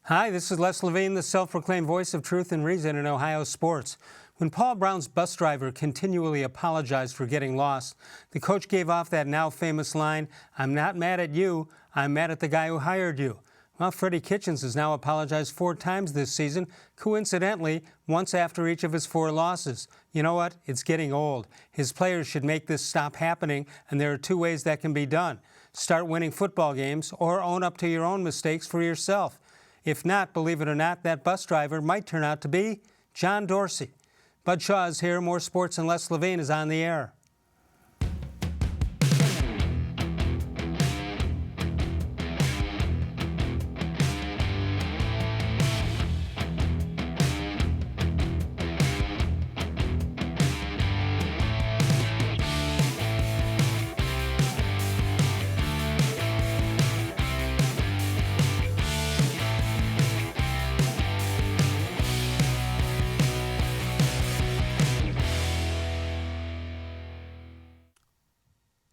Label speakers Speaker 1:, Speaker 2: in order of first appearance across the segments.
Speaker 1: Hi, this is Les-Levine, the self-proclaimed voice of truth and reason in Ohio sports. When Paul Brown's bus driver continually apologized for getting lost, the coach gave off that now famous line, "I'm not mad at you, I'm mad at the guy who hired you." Well, Freddie-Kitchens has now apologized 4 times this season, coincidentally, once after each of his 4 losses. You know what? It's getting old. His players should make this stop happening, and there are 2 ways that can be done. Start winning football games or own up to your own mistakes for yourself. If not, believe it or not, that bus driver might turn out to be John Dorsey. Bud Shaw is here. More Sports and Les-Levine is on the air.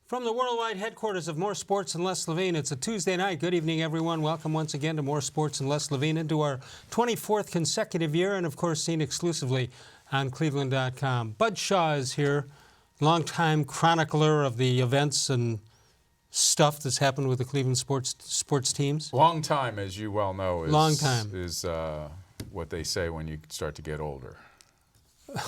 Speaker 1: From the worldwide headquarters of More Sports and Les-Levine, it's a Tuesday night. Good evening, everyone. Welcome once again to More Sports and Les-Levine, into our 24th consecutive year, and of course seen exclusively on cleveland.com. Bud Shaw is here, longtime chronicler of the events and stuff that's happened with the Cleveland sports teams.
Speaker 2: Long time, as you well know, is what they say when you start to get older.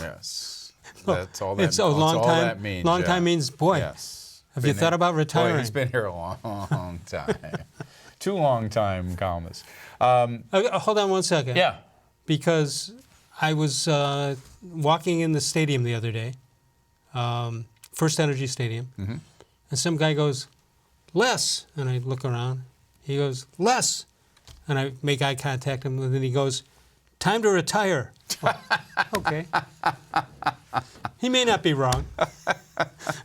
Speaker 2: Yes, that's all that.
Speaker 1: It's long time.
Speaker 2: All that means.
Speaker 1: Long time means, boy.
Speaker 2: Yes.
Speaker 1: Have you thought about retiring?
Speaker 2: Boy, he's been here a long time. 2 long time columnists.
Speaker 1: Hold on one second.
Speaker 2: Yeah.
Speaker 1: Because I was walking in the stadium the other day, First Energy Stadium, and some guy goes, "Les," and I look around. He goes, "Les," and I make eye contact with him, and then he goes, "Time to retire." Well, okay. He may not be wrong.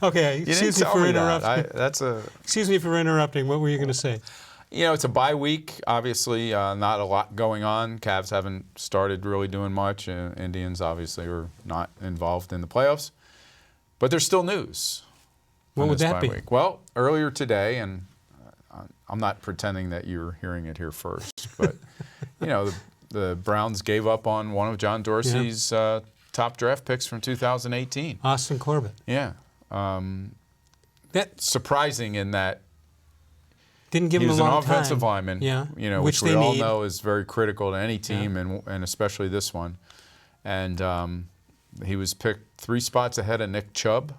Speaker 1: Okay, excuse me for interrupting. Excuse me for interrupting. What were you going to say?
Speaker 2: You know, it's a bye week. Obviously, not a lot going on. Cavs haven't started really doing much. Indians obviously are not involved in the playoffs. But there's still news.
Speaker 1: What would that be?
Speaker 2: Week. Well, earlier today, and I'm not pretending that you're hearing it here first, but you know, the Browns gave up on one of John Dorsey's top draft picks from 2018.
Speaker 1: Austin-Corbett.
Speaker 2: Yeah. That's surprising in that
Speaker 1: didn't give him a long time.
Speaker 2: He was an offensive lineman, you know, which we all know is very critical to any team, and especially this one. And he was picked 3 spots ahead of Nick Chubb,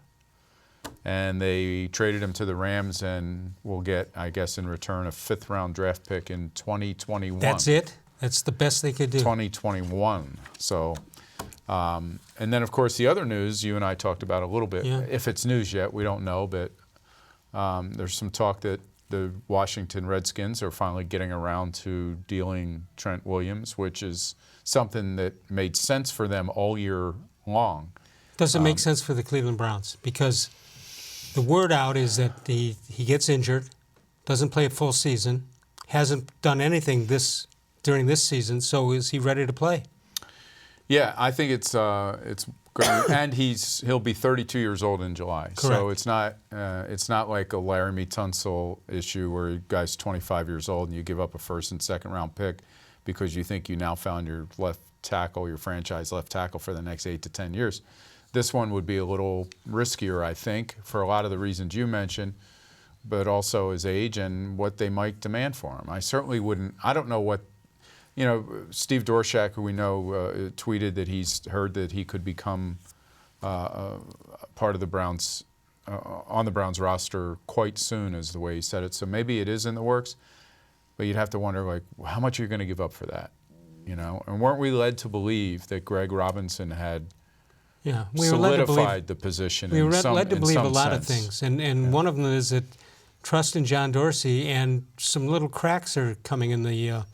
Speaker 2: and they traded him to the Rams and will get, I guess, in return, a 5th-round draft pick in 2021.
Speaker 1: That's it? That's the best they could do.
Speaker 2: 2021. So, and then, of course, the other news you and I talked about a little bit. Yeah. If it's news yet, we don't know, but there's some talk that the Washington Redskins are finally getting around to dealing Trent Williams, which is something that made sense for them all year long.
Speaker 1: Does it make sense for the Cleveland Browns? Because the word out is that he gets injured, doesn't play a full season, hasn't done anything during this season, so is he ready to play?
Speaker 2: Yeah, I think it's great, and he'll be 32 years old in July.
Speaker 1: Correct.
Speaker 2: So it's not like a Laramie Tunsil issue where a guy's 25 years old and you give up a 1st and 2nd round pick because you think you now found your left tackle, your franchise left tackle for the next 8 to 10 years. This one would be a little riskier, I think, for a lot of the reasons you mentioned, but also his age and what they might demand for him. I certainly wouldn't. I don't know what. You know, Steve Dorshak, who we know, tweeted that he's heard that he could become part of the Browns, on the Browns roster quite soon, is the way he said it. So maybe it is in the works, but you'd have to wonder, like, how much are you going to give up for that? You know, and weren't we led to believe that Greg Robinson had solidified the position?
Speaker 1: We were led to believe a lot of things, and one of them is that trust in John Dorsey, and some little cracks are coming in the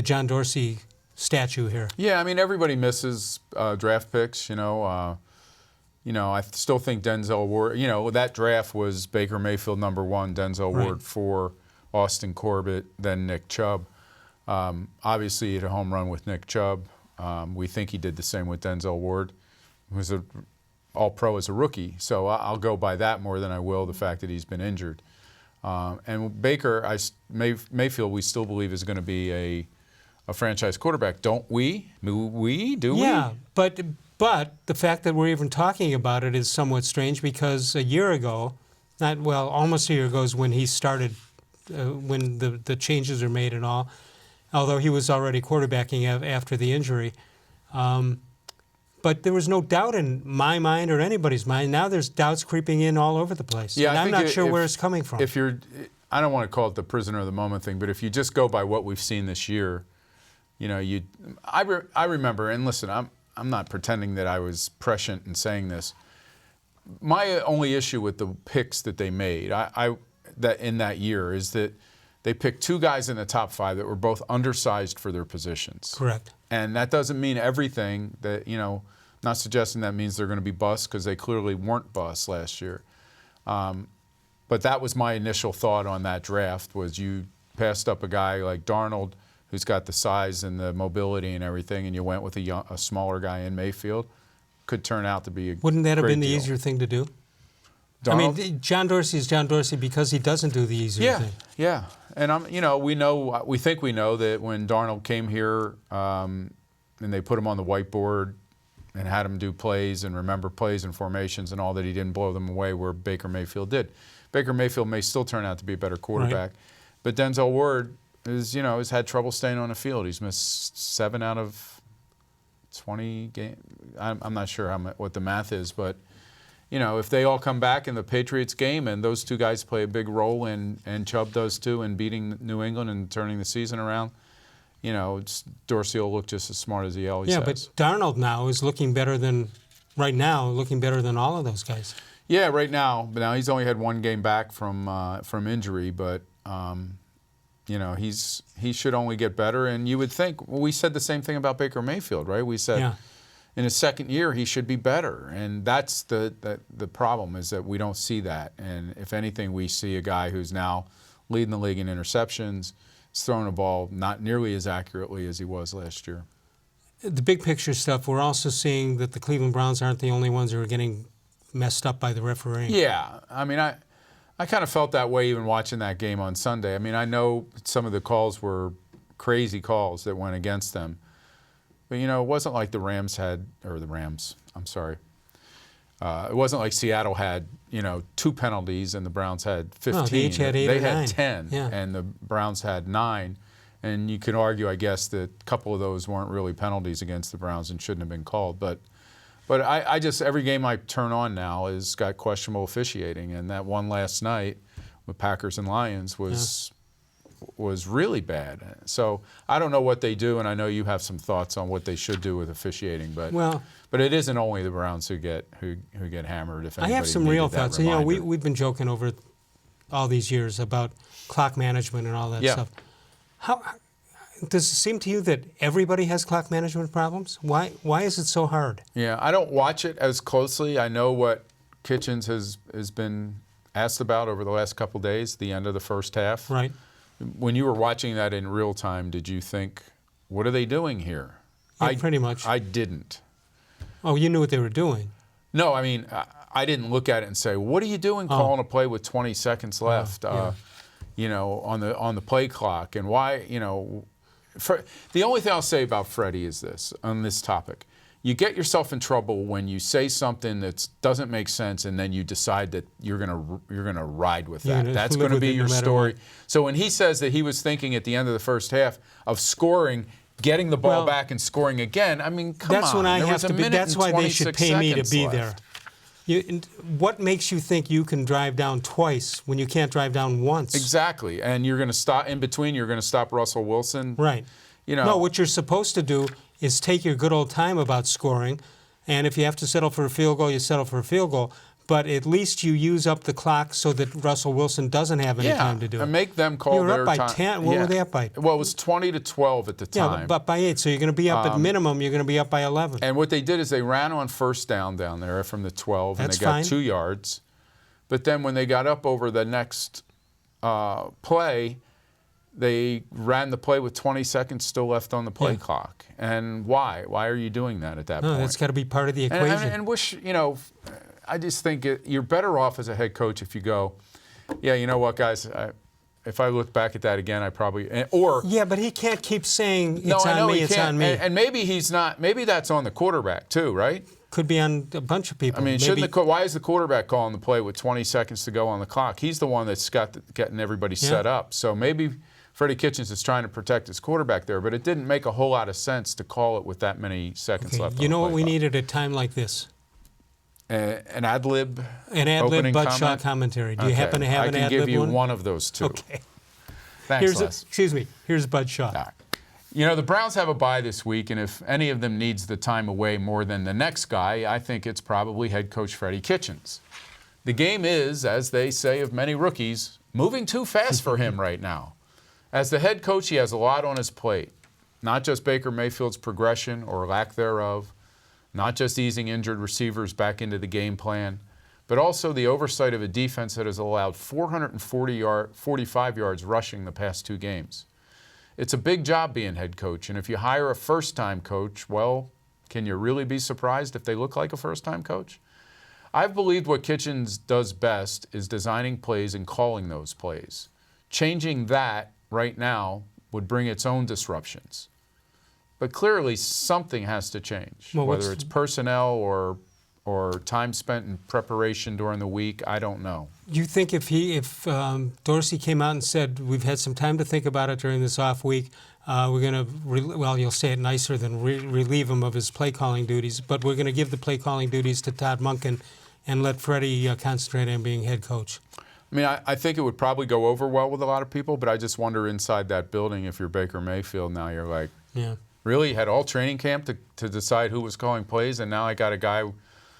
Speaker 1: John Dorsey statue here. Yeah,
Speaker 2: I mean, everybody misses draft picks, you know. I still think Denzel Ward, you know, that draft was Baker-Mayfield #1, Denzel Ward 4, Austin-Corbett, then Nick Chubb. Obviously, he had a home run with Nick Chubb. We think he did the same with Denzel Ward, who was an all-pro as a rookie. So I'll go by that more than I will the fact that he's been injured. And Baker, Mayfield, we still believe is going to be a franchise quarterback, don't we? Do we?
Speaker 1: Yeah, but the fact that we're even talking about it is somewhat strange because a year ago, almost a year ago is when he started, when the changes are made and all, although he was already quarterbacking after the injury. But there was no doubt in my mind or anybody's mind. Now there's doubts creeping in all over the place.
Speaker 2: Yeah,
Speaker 1: and I'm not sure where it's coming from.
Speaker 2: I don't want to call it the prisoner of the moment thing, but if you just go by what we've seen this year, I remember, and listen, I'm not pretending that I was prescient in saying this. My only issue with the picks that they made, that in that year, is that they picked two guys in the top 5 that were both undersized for their positions.
Speaker 1: Correct.
Speaker 2: And that doesn't mean everything. That not suggesting that means they're going to be busts, because they clearly weren't busts last year. But that was my initial thought on that draft, was you passed up a guy like Darnold, who's got the size and the mobility and everything, and you went with a smaller guy in Mayfield. Could turn out to be a
Speaker 1: Wouldn't that have been the
Speaker 2: deal.
Speaker 1: easier thing to do?
Speaker 2: Darnold?
Speaker 1: I mean, John Dorsey is John Dorsey because he doesn't do the easier thing.
Speaker 2: Yeah. And we think we know that when Darnold came here, and they put him on the whiteboard and had him do plays and remember plays and formations and all, that he didn't blow them away where Baker Mayfield did. Baker Mayfield may still turn out to be a better quarterback, but Denzel Ward has had trouble staying on the field. He's missed 7 out of 20 games. I'm not sure what the math is, but if they all come back in the Patriots game and those two guys play a big role, and Chubb does too, in beating New England and turning the season around, Dorsey will look just as smart as he always has.
Speaker 1: Yeah, but Darnold now is looking better than all of those guys.
Speaker 2: Yeah, right now. But now he's only had 1 game back from injury, but he should only get better. And you would think, we said the same thing about Baker Mayfield, right? We said in his second year he should be better, and that's the problem, is that we don't see that. And if anything, we see a guy who's now leading the league in interceptions. He's throwing the ball not nearly as accurately as he was last year.
Speaker 1: The big picture stuff, we're also seeing that the Cleveland Browns aren't the only ones who are getting messed up by the refereeing.
Speaker 2: Yeah, I mean, I kind of felt that way even watching that game on Sunday. I mean, I know some of the calls were crazy calls that went against them. But, it wasn't like it wasn't like Seattle had, 2 penalties and the Browns had 15.
Speaker 1: No, they each had 8 or 9.
Speaker 2: They had 10,
Speaker 1: yeah.
Speaker 2: And the Browns had 9. And you can argue, I guess, that a couple of those weren't really penalties against the Browns and shouldn't have been called. But I just, every game I turn on now has got questionable officiating. And that one last night with Packers and Lions was really bad. So I don't know what they do, and I know you have some thoughts on what they should do with officiating. But it isn't only the Browns who get hammered. If
Speaker 1: I have some real thoughts. We've been joking over all these years about clock management and all that stuff. How does it seem to you that everybody has clock management problems? Why is it so hard?
Speaker 2: Yeah, I don't watch it as closely. I know what Kitchens has been asked about over the last couple of days, the end of the first half.
Speaker 1: Right.
Speaker 2: When you were watching that in real time, did you think, what are they doing here?
Speaker 1: Yeah, pretty much.
Speaker 2: I didn't.
Speaker 1: Oh, you knew what they were doing.
Speaker 2: No, I mean, I didn't look at it and say, what are you doing calling a play with 20 seconds left, on the play clock? And why, the only thing I'll say about Freddie is this, on this topic. You get yourself in trouble when you say something that doesn't make sense, and then you decide that you're gonna ride with that. That's going to be your story.
Speaker 1: What.
Speaker 2: So when he says that he was thinking at the end of the first half of scoring, getting the ball back and scoring again, I mean, come on.
Speaker 1: That's when I have to be. That's why they should pay me to be there. What makes you think you can drive down twice when you can't drive down once?
Speaker 2: Exactly, and you're going to stop in between. You're going to stop Russell Wilson.
Speaker 1: Right. No, what you're supposed to do is take your good old time about scoring, and if you have to settle for a field goal, you settle for a field goal. But at least you use up the clock so that Russell Wilson doesn't have any time to do it.
Speaker 2: And make them call
Speaker 1: their time. You were up by 10. What were they up by?
Speaker 2: Well, it was 20-12 at the time.
Speaker 1: Yeah, but by 8. So you're going to be up at minimum. You're going to be up by 11.
Speaker 2: And what they did is they ran on first down there from the 12, and they got 2 yards. But then when they got up over the next play, they ran the play with 20 seconds still left on the play clock. And why? Why are you doing that at that point?
Speaker 1: No, that's got to be part of the equation.
Speaker 2: And I just think you're better off as a head coach if you go, yeah, you know what, guys, if I look back at that again, I probably or
Speaker 1: yeah, but he can't keep saying it's
Speaker 2: no, I know
Speaker 1: on me,
Speaker 2: he
Speaker 1: it's
Speaker 2: can't.
Speaker 1: on me.
Speaker 2: And maybe he's not. Maybe that's on the quarterback too, right?
Speaker 1: Could be on a bunch of people.
Speaker 2: I mean,
Speaker 1: Maybe,
Speaker 2: why is the quarterback calling the play with 20 seconds to go on the clock? He's the one that's getting everybody set up. So maybe Freddie-Kitchens is trying to protect his quarterback there, but it didn't make a whole lot of sense to call it with that many seconds left.
Speaker 1: You know what we
Speaker 2: need
Speaker 1: need at a time like this?
Speaker 2: An ad lib.
Speaker 1: An ad lib Bud Shaw commentary. Do you happen to have an ad lib one?
Speaker 2: I can give you one of those two.
Speaker 1: Okay.
Speaker 2: Thanks, Les.
Speaker 1: Excuse me. Here's Bud Shaw.
Speaker 2: Right. You know, the Browns have a bye this week, and if any of them needs the time away more than the next guy, I think it's probably head coach Freddie-Kitchens. The game is, as they say of many rookies, moving too fast for him right now. As the head coach, he has a lot on his plate. Not just Baker-Mayfield's progression or lack thereof, not just easing injured receivers back into the game plan, but also the oversight of a defense that has allowed 445 yards rushing the past 2 games. It's a big job being head coach, and if you hire a first-time coach, well, can you really be surprised if they look like a first-time coach? I've believed what Kitchens does best is designing plays and calling those plays. Changing that right now would bring its own disruptions. But clearly something has to change, whether it's personnel or time spent in preparation during the week, I don't know.
Speaker 1: You think if Dorsey came out and said, we've had some time to think about it during this off week, we're going to, well, you'll say it nicer than relieve him of his play calling duties, but we're going to give the play calling duties to Todd Monken and let Freddie concentrate on being head coach?
Speaker 2: I mean, I think it would probably go over well with a lot of people, but I just wonder inside that building, if you're Baker-Mayfield now, you're like,
Speaker 1: yeah.
Speaker 2: Really? You had all training camp to decide who was calling plays, and now I got a guy.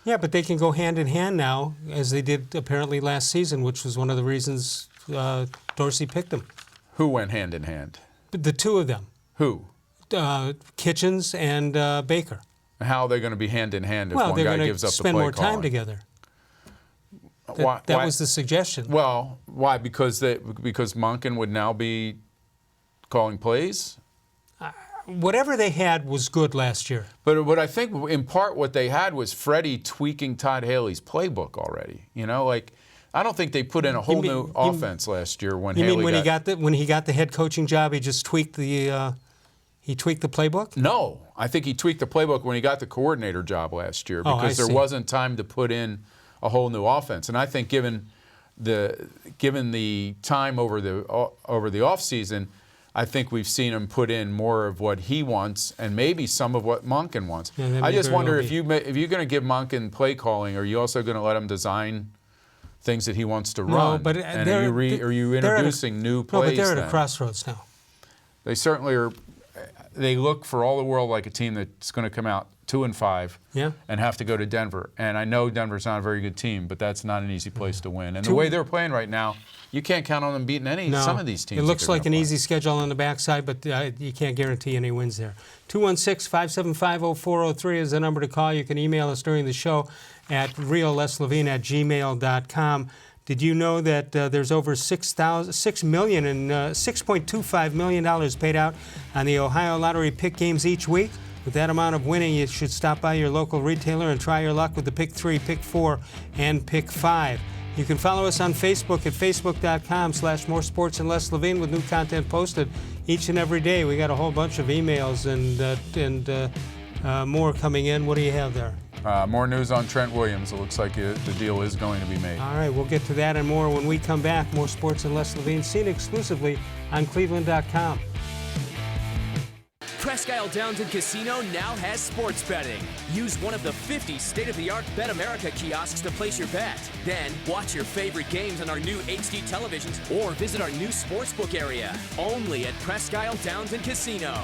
Speaker 1: Yeah, but they can go hand in hand now, as they did apparently last season, which was one of the reasons Dorsey picked them.
Speaker 2: Who went hand in hand?
Speaker 1: The two of them.
Speaker 2: Who?
Speaker 1: Kitchens and Baker.
Speaker 2: How are they going to be hand in hand if
Speaker 1: well,
Speaker 2: one guy gives up the play calling?
Speaker 1: Well, they're going to spend more time together. That was the suggestion.
Speaker 2: Well, why? Because Monken would now be calling plays?
Speaker 1: Whatever they had was good last year.
Speaker 2: But what I think, in part, what they had was Freddie tweaking Todd Haley's playbook already. You know, like, I don't think they put in a whole new offense last year when Haley
Speaker 1: when he got the head coaching job, he just tweaked the playbook?
Speaker 2: No, I think he tweaked the playbook when he got the coordinator job last year because there wasn't time to put in a whole new offense. And I think given the time over the offseason, I think we've seen him put in more of what he wants and maybe some of what Monken wants.
Speaker 1: Yeah,
Speaker 2: I just wonder if you're going to give Monken play calling, are you also going to let him design things that he wants to run?
Speaker 1: No, but
Speaker 2: and are you introducing new plays?
Speaker 1: No, but they're at a crossroads now.
Speaker 2: They certainly are. They look for all the world like a team that's going to come out 2-5 and have to go to Denver. And I know Denver's not a very good team, but that's not an easy place to win. And the way they're playing right now, you can't count on them beating some of these teams.
Speaker 1: It looks like an easy schedule on the backside, but you can't guarantee any wins there. 216-575-0403 is the number to call. You can email us during the show at real-les-levine@gmail.com. Did you know that there's over $6.25 million paid out on the Ohio Lottery pick games each week? With that amount of winning, you should stop by your local retailer and try your luck with the Pick 3, Pick 4, and Pick 5. You can follow us on Facebook at facebook.com/more-sports-and-les-levine with new content posted each and every day. We got a whole bunch of emails and more coming in. What do you have there?
Speaker 2: More news on Trent Williams. It looks like the deal is going to be made.
Speaker 1: All right, we'll get to that and more when we come back. More Sports and Les Levine, seen exclusively on cleveland.com.
Speaker 3: Presque Isle Downton Casino now has sports betting. Use one of the 50 state-of-the-art Bet America kiosks to place your bet. Then, watch your favorite games on our new HD televisions or visit our new sportsbook area. Only at Presque Isle Downton Casino.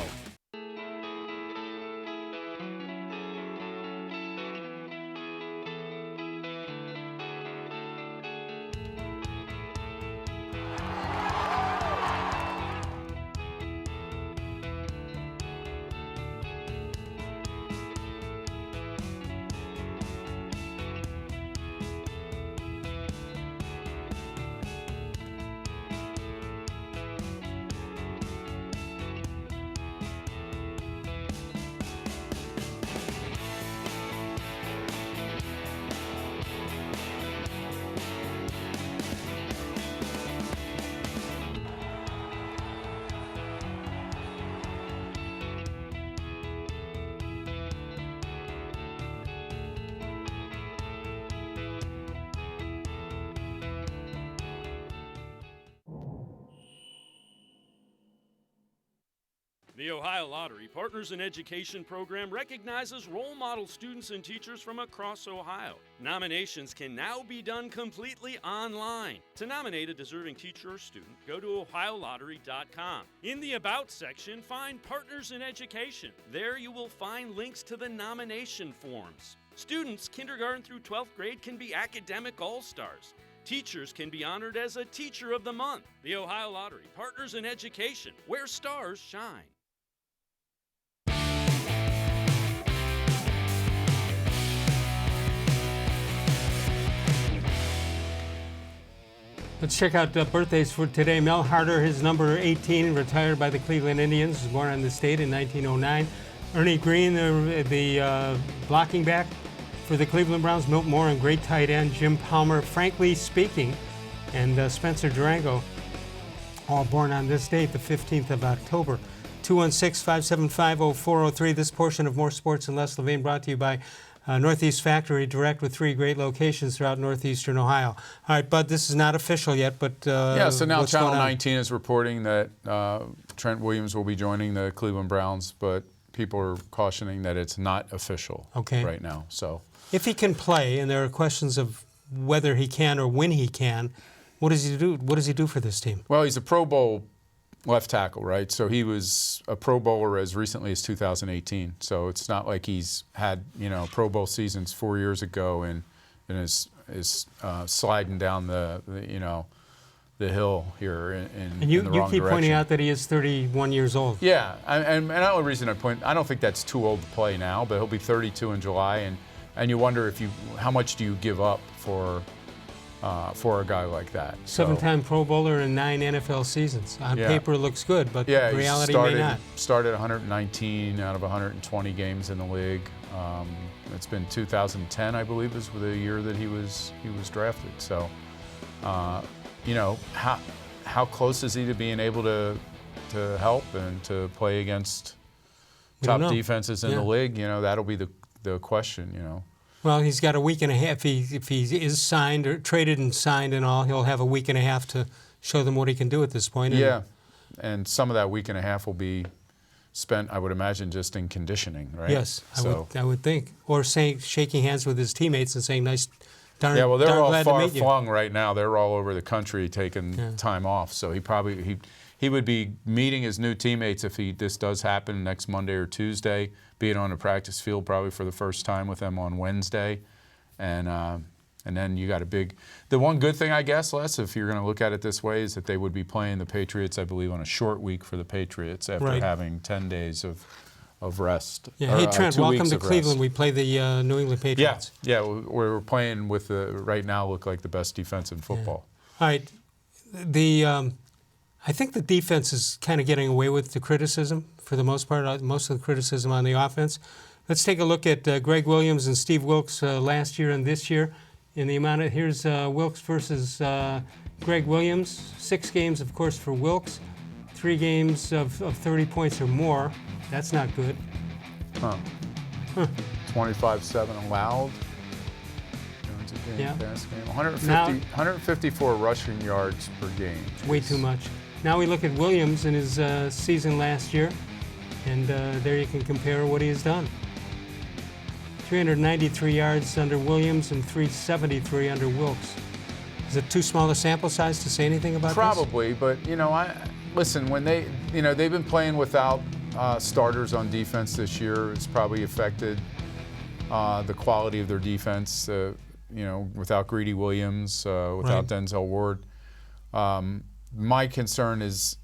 Speaker 4: The Ohio Lottery Partners in Education program recognizes role model students and teachers from across Ohio. Nominations can now be done completely online. To nominate a deserving teacher or student, go to ohiolottery.com. In the About section, find Partners in Education. There you will find links to the nomination forms. Students kindergarten through 12th grade can be academic all-stars. Teachers can be honored as a Teacher of the Month. The Ohio Lottery Partners in Education, where stars shine.
Speaker 1: Let's check out birthdays for today. Mel Harder, his number 18, retired by the Cleveland Indians, was born on this date in 1909. Ernie Green, the blocking back for the Cleveland Browns. Milt Moore, and great tight end. Jim Palmer, frankly speaking, and Spencer Durango, all born on this date, the 15th of October. 216-575-0403. This portion of More Sports and Les-Levine brought to you by Northeast Factory Direct, with 3 great locations throughout northeastern Ohio. All right, Bud, this is not official yet, but
Speaker 2: yeah, so now
Speaker 1: what's
Speaker 2: Channel
Speaker 1: going on?
Speaker 2: 19 is reporting that Trent Williams will be joining the Cleveland Browns, but people are cautioning that it's not official right now. So
Speaker 1: if he can play, and there are questions of whether he can or when he can, what does he do? What does he do for this team?
Speaker 2: Well, he's a Pro Bowl left tackle, right? So he was a Pro Bowler as recently as 2018. So it's not like he's had, Pro Bowl seasons 4 years ago and is sliding down the hill here in the
Speaker 1: you
Speaker 2: wrong
Speaker 1: keep
Speaker 2: direction.
Speaker 1: pointing out that he is 31 years old.
Speaker 2: Yeah, and the only reason I don't think that's too old to play now, but he'll be 32 in July, and you wonder how much do you give up for a guy like that.
Speaker 1: 7-time Pro Bowler and 9 NFL seasons. On paper, it looks good, but reality may not.
Speaker 2: Started 119 out of 120 games in the league. It's been 2010, I believe, is the year that he was drafted. So, how close is he to being able to help and to play against top defenses in the league? That'll be the question.
Speaker 1: Well, he's got a week and a half. If he is signed or traded and signed and all, he'll have a week and a half to show them what he can do at this point.
Speaker 2: Yeah, and some of that week and a half will be spent, I would imagine, just in conditioning, right?
Speaker 1: Yes, I would think. Or shaking hands with his teammates and saying, nice, darn,
Speaker 2: yeah, well, they're all
Speaker 1: glad to meet you.
Speaker 2: far-flung right now. They're all over the country taking time off. So he would be meeting his new teammates if this does happen next Monday or Tuesday, being on the practice field probably for the first time with them on Wednesday. And then you got the one good thing, I guess, Les, if you're going to look at it this way, is that they would be playing the Patriots, I believe, on a short week for the Patriots after having 10 days of rest.
Speaker 1: Yeah. Hey, Trent, welcome to Cleveland. We play the New England Patriots.
Speaker 2: Yeah, we're playing with right now look like the best defense in football.
Speaker 1: All right. I think the defense is kind of getting away with the criticism for the most part, most of the criticism on the offense. Let's take a look at Gregg Williams and Steve Wilks last year and this year. In the amount of, here's Wilks versus Gregg Williams. 6 games, of course, for Wilks. 3 games of 30 points or more. That's not good.
Speaker 2: 25-7 allowed.
Speaker 1: Yeah.
Speaker 2: 154 rushing yards per game.
Speaker 1: Way too much. Now we look at Williams in his season last year, and there you can compare what he has done. 393 yards under Williams and 373 under Wilks. Is it too small a sample size to say anything about
Speaker 2: Probably, but listen, when they've been playing without starters on defense this year, it's probably affected the quality of their defense. Without Greedy Williams, without Denzel Ward. My concern is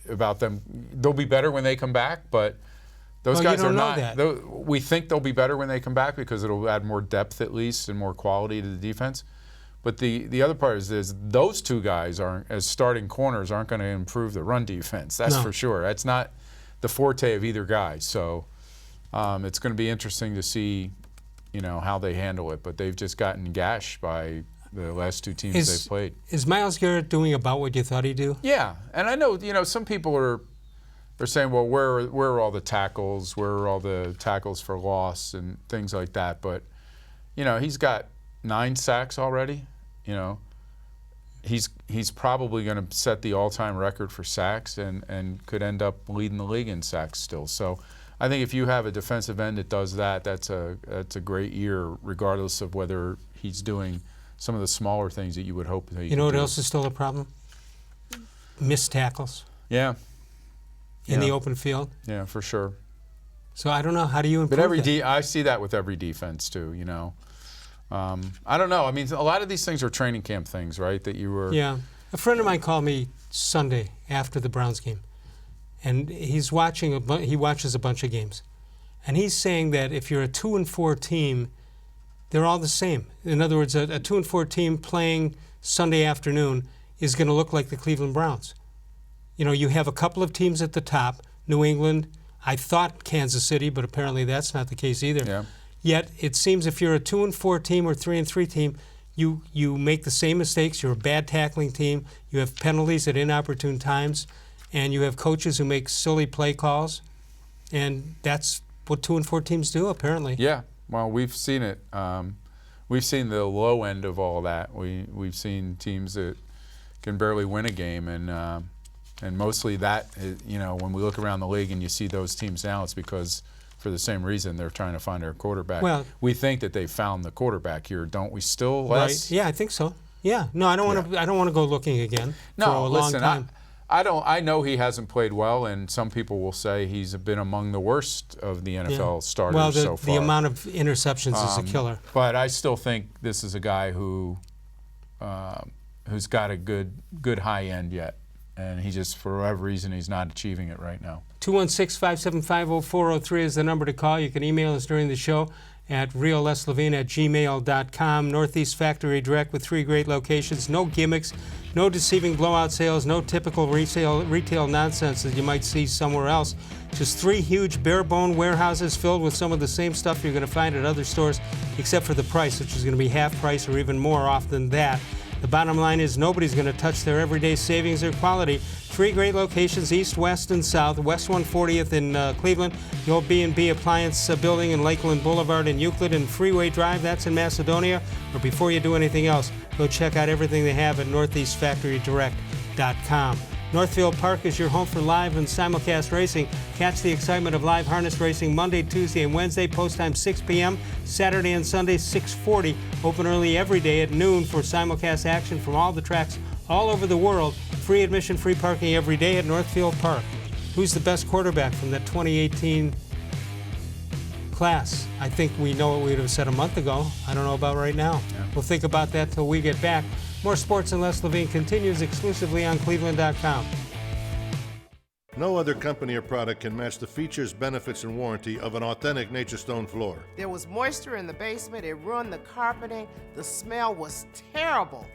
Speaker 2: about them. They'll be better when they come back, but those guys are not. We think they'll be better when they come back because it'll add more depth at least and more quality to the defense. But the other part is those 2 guys as starting corners aren't going to improve the run defense. That's for sure. That's not the forte of either guy. So it's going to be interesting to see, how they handle it. But they've just gotten gashed by the last 2 teams they've played.
Speaker 1: Is Myles Garrett doing about what you thought he'd do? Yeah,
Speaker 2: and I know some people they're saying, well, where are all the tackles? Where are all the tackles for loss and things like that? But he's got 9 sacks already. he's probably going to set the all-time record for sacks and could end up leading the league in sacks still. So I think if you have a defensive end that does that, that's a great year, regardless of whether he's doing some of the smaller things that you would hope that he
Speaker 1: You know
Speaker 2: could
Speaker 1: what
Speaker 2: do.
Speaker 1: else is still a problem? Missed tackles
Speaker 2: Yeah.
Speaker 1: in the open field.
Speaker 2: Yeah, for sure.
Speaker 1: So I don't know. How do you improve that?
Speaker 2: I see that with every defense too. You know, I don't know. I mean, a lot of these things are training camp things, right? That you were.
Speaker 1: Yeah. A friend of mine called me Sunday after the Browns game, and he watches a bunch of games, and he's saying that if you're a 2-4 team, they're all the same. In other words, a 2-4 team playing Sunday afternoon is going to look like the Cleveland Browns. You know, you have a couple of teams at the top, New England. I thought Kansas City, but apparently that's not the case either.
Speaker 2: Yeah.
Speaker 1: Yet it seems if you're a 2-4 team or 3-3 team, you make the same mistakes. You're a bad tackling team. You have penalties at inopportune times, and you have coaches who make silly play calls, and that's what 2-4 teams do apparently.
Speaker 2: Yeah. Well, we've seen it. We've seen the low end of all that. We've seen teams that can barely win a game, and mostly that, you know, when we look around the league and you see those teams now, it's because for the same reason they're trying to find their quarterback.
Speaker 1: Well,
Speaker 2: we think that they found the quarterback here, don't we? Still, Les?
Speaker 1: Right? Yeah, I think so. Yeah. No, I don't want to. I don't want to go looking again for a long time.
Speaker 2: I know he hasn't played well, and some people will say he's been among the worst of the NFL starters so far.
Speaker 1: The amount of interceptions is a killer.
Speaker 2: But I still think this is a guy who's got a good high end yet, and he just, for whatever reason, he's not achieving it right now.
Speaker 1: 216-575-0403 is the number to call. You can email us during the show at real-les-levine@gmail.com. Northeast Factory Direct with 3 great locations. No gimmicks, no deceiving blowout sales, no typical retail nonsense that you might see somewhere else. Just 3 huge bare-bone warehouses filled with some of the same stuff you're going to find at other stores, except for the price, which is going to be half price or even more off than that. The bottom line is nobody's going to touch their everyday savings or quality. 3 great locations, east, west, and south. West 140th in Cleveland, the old B&B Appliance building in Lakeland Boulevard in Euclid, and Freeway Drive, that's in Macedonia. But before you do anything else, go check out everything they have at northeastfactorydirect.com. Northfield Park is your home for live and simulcast racing. Catch the excitement of live harness racing Monday, Tuesday, and Wednesday. Post time 6 p.m. Saturday and Sunday 6:40. Open early every day at noon for simulcast action from all the tracks all over the world. Free admission, free parking every day at Northfield Park. Who's the best quarterback from that 2018 class? I think we know what we would have said a month ago. I don't know about right now. Yeah. We'll think about that till we get back. More Sports and Les-Levine continues exclusively on cleveland.com.
Speaker 5: No other company or product can match the features, benefits, and warranty of an authentic Nature Stone floor.
Speaker 6: There was moisture in the basement. It ruined the carpeting. The smell was terrible.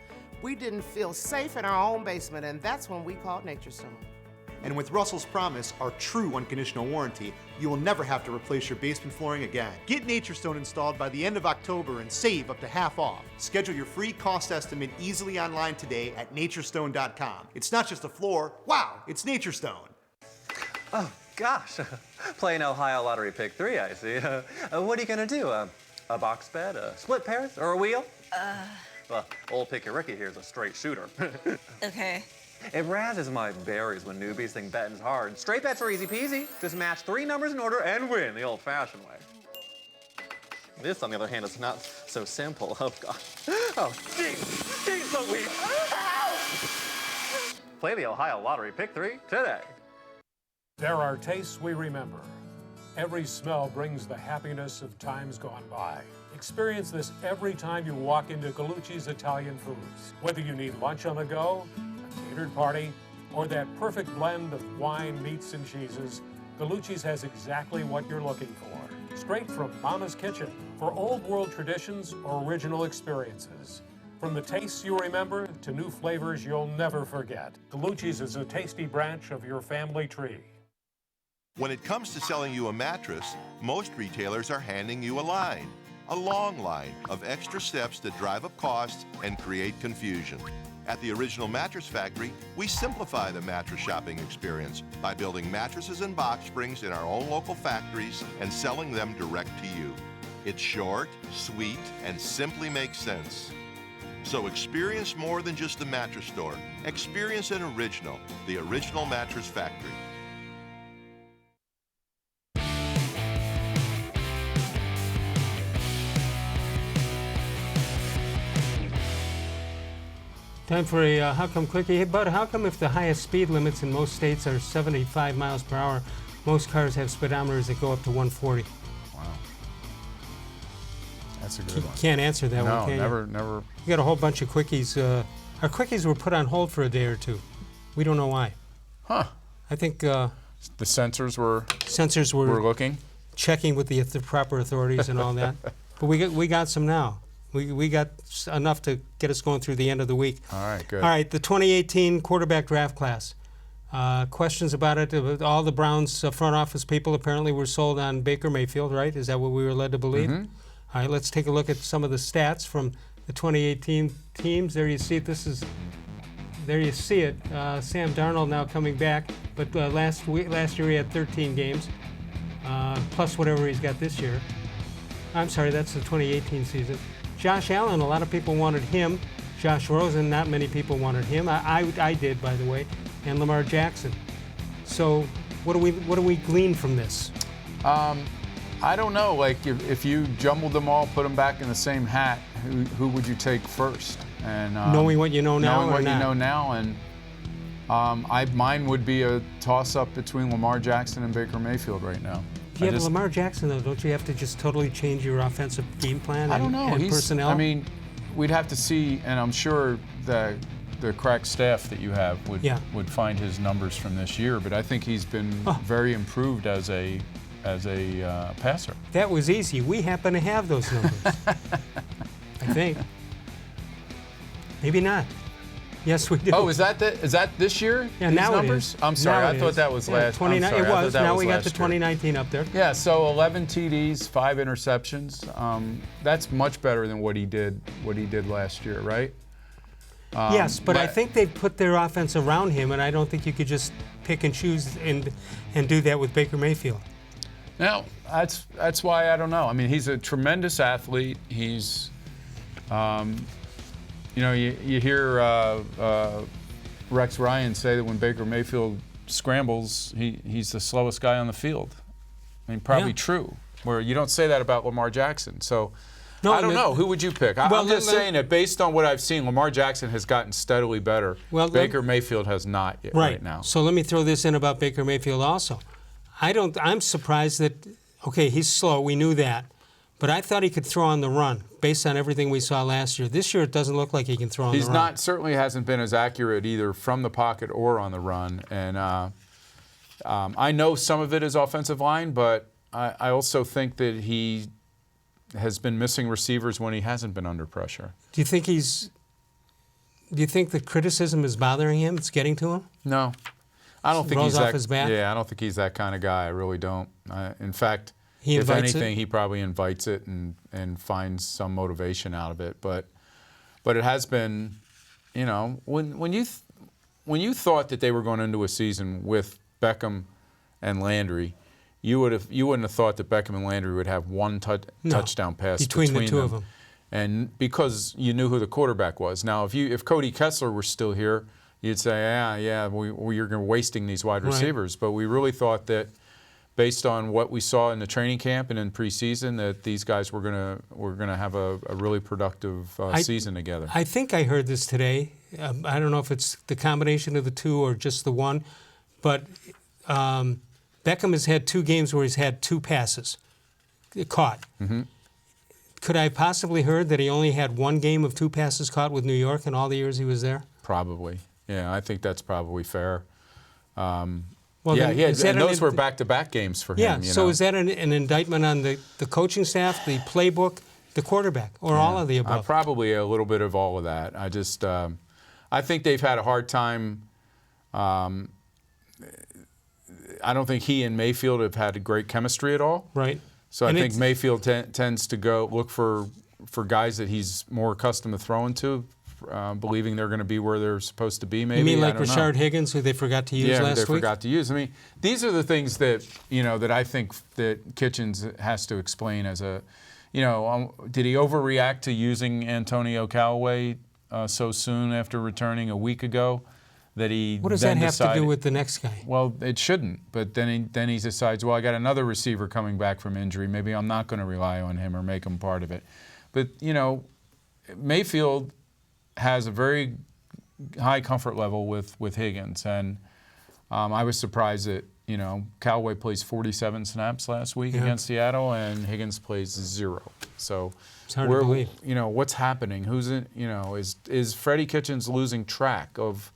Speaker 6: We didn't feel safe in our own basement, and that's when we called Nature Stone.
Speaker 7: And with Russell's Promise, our true unconditional warranty, you will never have to replace your basement flooring again. Get Nature Stone installed by the end of October and save up to half off. Schedule your free cost estimate easily online today at naturestone.com. It's not just a floor. Wow, it's Nature Stone.
Speaker 8: Oh, gosh. Playing Ohio Lottery Pick 3, I see. What are you going to do? A box bed, a split pairs, or a wheel? Well, old Picky Ricky here is a straight shooter.
Speaker 9: Okay.
Speaker 8: It razzes my berries when newbies think betting's hard. Straight bets are easy peasy. Just match 3 numbers in order and win the old-fashioned way. This, on the other hand, is not so simple. Oh, God. Oh, jeez Louise. Play the Ohio Lottery Pick 3 today.
Speaker 10: There are tastes we remember. Every smell brings the happiness of times gone by. Experience this every time you walk into Gallucci's Italian Foods. Whether you need lunch on the go, a catered party, or that perfect blend of wine, meats, and cheeses, Gallucci's has exactly what you're looking for. Straight from Mama's Kitchen for old world traditions or original experiences. From the tastes you remember to new flavors you'll never forget. Gallucci's is a tasty branch of your family tree.
Speaker 5: When it comes to selling you a mattress, most retailers are handing you a long line of extra steps that drive up costs and create confusion. At the Original Mattress Factory, we simplify the mattress shopping experience by building mattresses and box springs in our own local factories and selling them direct to you. It's short, sweet, and simply makes sense. So experience more than just the mattress store. Experience an original, the Original Mattress Factory.
Speaker 1: Time for a How Come Quickie. Hey, Bud, how come if the highest speed limits in most states are 75 miles per hour, most cars have speedometers that go up to 140?
Speaker 2: Wow. That's a good one.
Speaker 1: Can't answer that one, can you?
Speaker 2: No, never.
Speaker 1: We got a whole bunch of quickies. Our quickies were put on hold for a day or two. We don't know why.
Speaker 2: Huh.
Speaker 1: I think
Speaker 2: The sensors were looking.
Speaker 1: checking with the proper authorities and all that. But we got some now. We got enough to get us going through the end of the week.
Speaker 2: All right, good.
Speaker 1: All right, the 2018 quarterback draft class. Questions about it. All the Browns front office people apparently were sold on Baker-Mayfield, right? Is that what we were led to believe?
Speaker 2: Mm-hmm.
Speaker 1: All right, let's take a look at some of the stats from the 2018 teams. There you see it. There you see it. Sam Darnold now coming back, but last year he had 13 games, plus whatever he's got this year. I'm sorry, that's the 2018 season. Josh Allen, a lot of people wanted him. Josh-Rosen, not many people wanted him. I did, by the way, and Lamar-Jackson. So what do we glean from this?
Speaker 2: I don't know. Like if you jumbled them all, put them back in the same hat, who would you take first? And
Speaker 1: knowing what you know now,
Speaker 2: knowing what
Speaker 1: not?
Speaker 2: you know now, and mine would be a toss-up between Lamar-Jackson and Baker-Mayfield right now.
Speaker 1: If you have Lamar-Jackson, though, don't you have to just totally change your offensive game plan
Speaker 2: I don't know.
Speaker 1: and personnel?
Speaker 2: I mean, we'd have to see, and I'm sure the crack staff that you have would find his numbers from this year. But I think he's been very improved as a passer.
Speaker 1: That was easy. We happen to have those numbers. I think. Maybe not. Yes, we do.
Speaker 2: Oh, is that this year?
Speaker 1: Yeah,
Speaker 2: these
Speaker 1: now
Speaker 2: numbers?
Speaker 1: it is.
Speaker 2: I'm sorry,
Speaker 1: Now
Speaker 2: I thought that was last. I'm sorry,
Speaker 1: It was. Now we got the
Speaker 2: last year.
Speaker 1: 2019 up there.
Speaker 2: Yeah, so 11 TDs, 5 interceptions. That's much better than what he did last year, right?
Speaker 1: Yes, but I think they've put their offense around him, and I don't think you could just pick and choose and do that with Baker Mayfield.
Speaker 2: Now, that's why I don't know. I mean, he's a tremendous athlete. He's, you hear Rex Ryan say that when Baker Mayfield scrambles, he's the slowest guy on the field. I mean, probably true. Where you don't say that about Lamar Jackson. So
Speaker 1: No,
Speaker 2: I don't know. Who would you pick? I'm just saying that based on what I've seen, Lamar Jackson has gotten steadily better. Baker Mayfield has not yet right now.
Speaker 1: So let me throw this in about Baker Mayfield also. I'm surprised that, okay, he's slow. We knew that. But I thought he could throw on the run based on everything we saw last year. This year it doesn't look like he can throw on the run.
Speaker 2: Certainly hasn't been as accurate either from the pocket or on the run. And I know some of it is offensive line, but I also think that he has been missing receivers when he hasn't been under pressure.
Speaker 1: Do you think the criticism is bothering him? It's getting to him?
Speaker 2: No. I don't think
Speaker 1: he's off his bat?
Speaker 2: Yeah, I don't think he's that kind of guy. I really don't. In fact, if anything, he probably invites it and finds some motivation out of it. But it has been, when you thought that they were going into a season with Beckham and Landry, you wouldn't have thought that Beckham and Landry would have one touchdown pass between
Speaker 1: the two of them.
Speaker 2: And because you knew who the quarterback was. Now, if Cody Kessler were still here, you'd say, you're wasting these wide receivers. But we really thought that, based on what we saw in the training camp and in preseason, that these guys were gonna have a really productive season together.
Speaker 1: I think I heard this today. I don't know if it's the combination of the two or just the one, but Beckham has had 2 games where he's had 2 passes caught. Mm-hmm. Could I have possibly heard that he only had 1 game of 2 passes caught with New York in all the years he was there?
Speaker 2: Probably. Yeah, I think that's probably fair.
Speaker 1: Those
Speaker 2: were back-to-back games for him.
Speaker 1: Yeah, so is that an indictment on the coaching staff, the playbook, the quarterback, or all of the above?
Speaker 2: Probably a little bit of all of that. I think they've had a hard time. I don't think he and Mayfield have had a great chemistry at all.
Speaker 1: Right.
Speaker 2: So I think Mayfield tends to go look for guys that he's more accustomed to throwing to, believing they're going to be where they're supposed to be, maybe.
Speaker 1: You mean like Rashard-Higgins, who they forgot to use last week?
Speaker 2: Yeah, they forgot to use. I mean, these are the things that, that I think that Kitchens has to explain as a, did he overreact to using Antonio Callaway so soon after returning a week ago that he
Speaker 1: What does that have to do with the next guy?
Speaker 2: Well, it shouldn't. But then he decides, well, I got another receiver coming back from injury. Maybe I'm not going to rely on him or make him part of it. But, you know, Mayfield has a very high comfort level with Higgins. And I was surprised that, you know, Callaway plays 47 snaps last week against Seattle, and Higgins plays 0. So
Speaker 1: it's hard to believe.
Speaker 2: You know, what's happening? Who's in, you know, is Freddie-Kitchens losing track of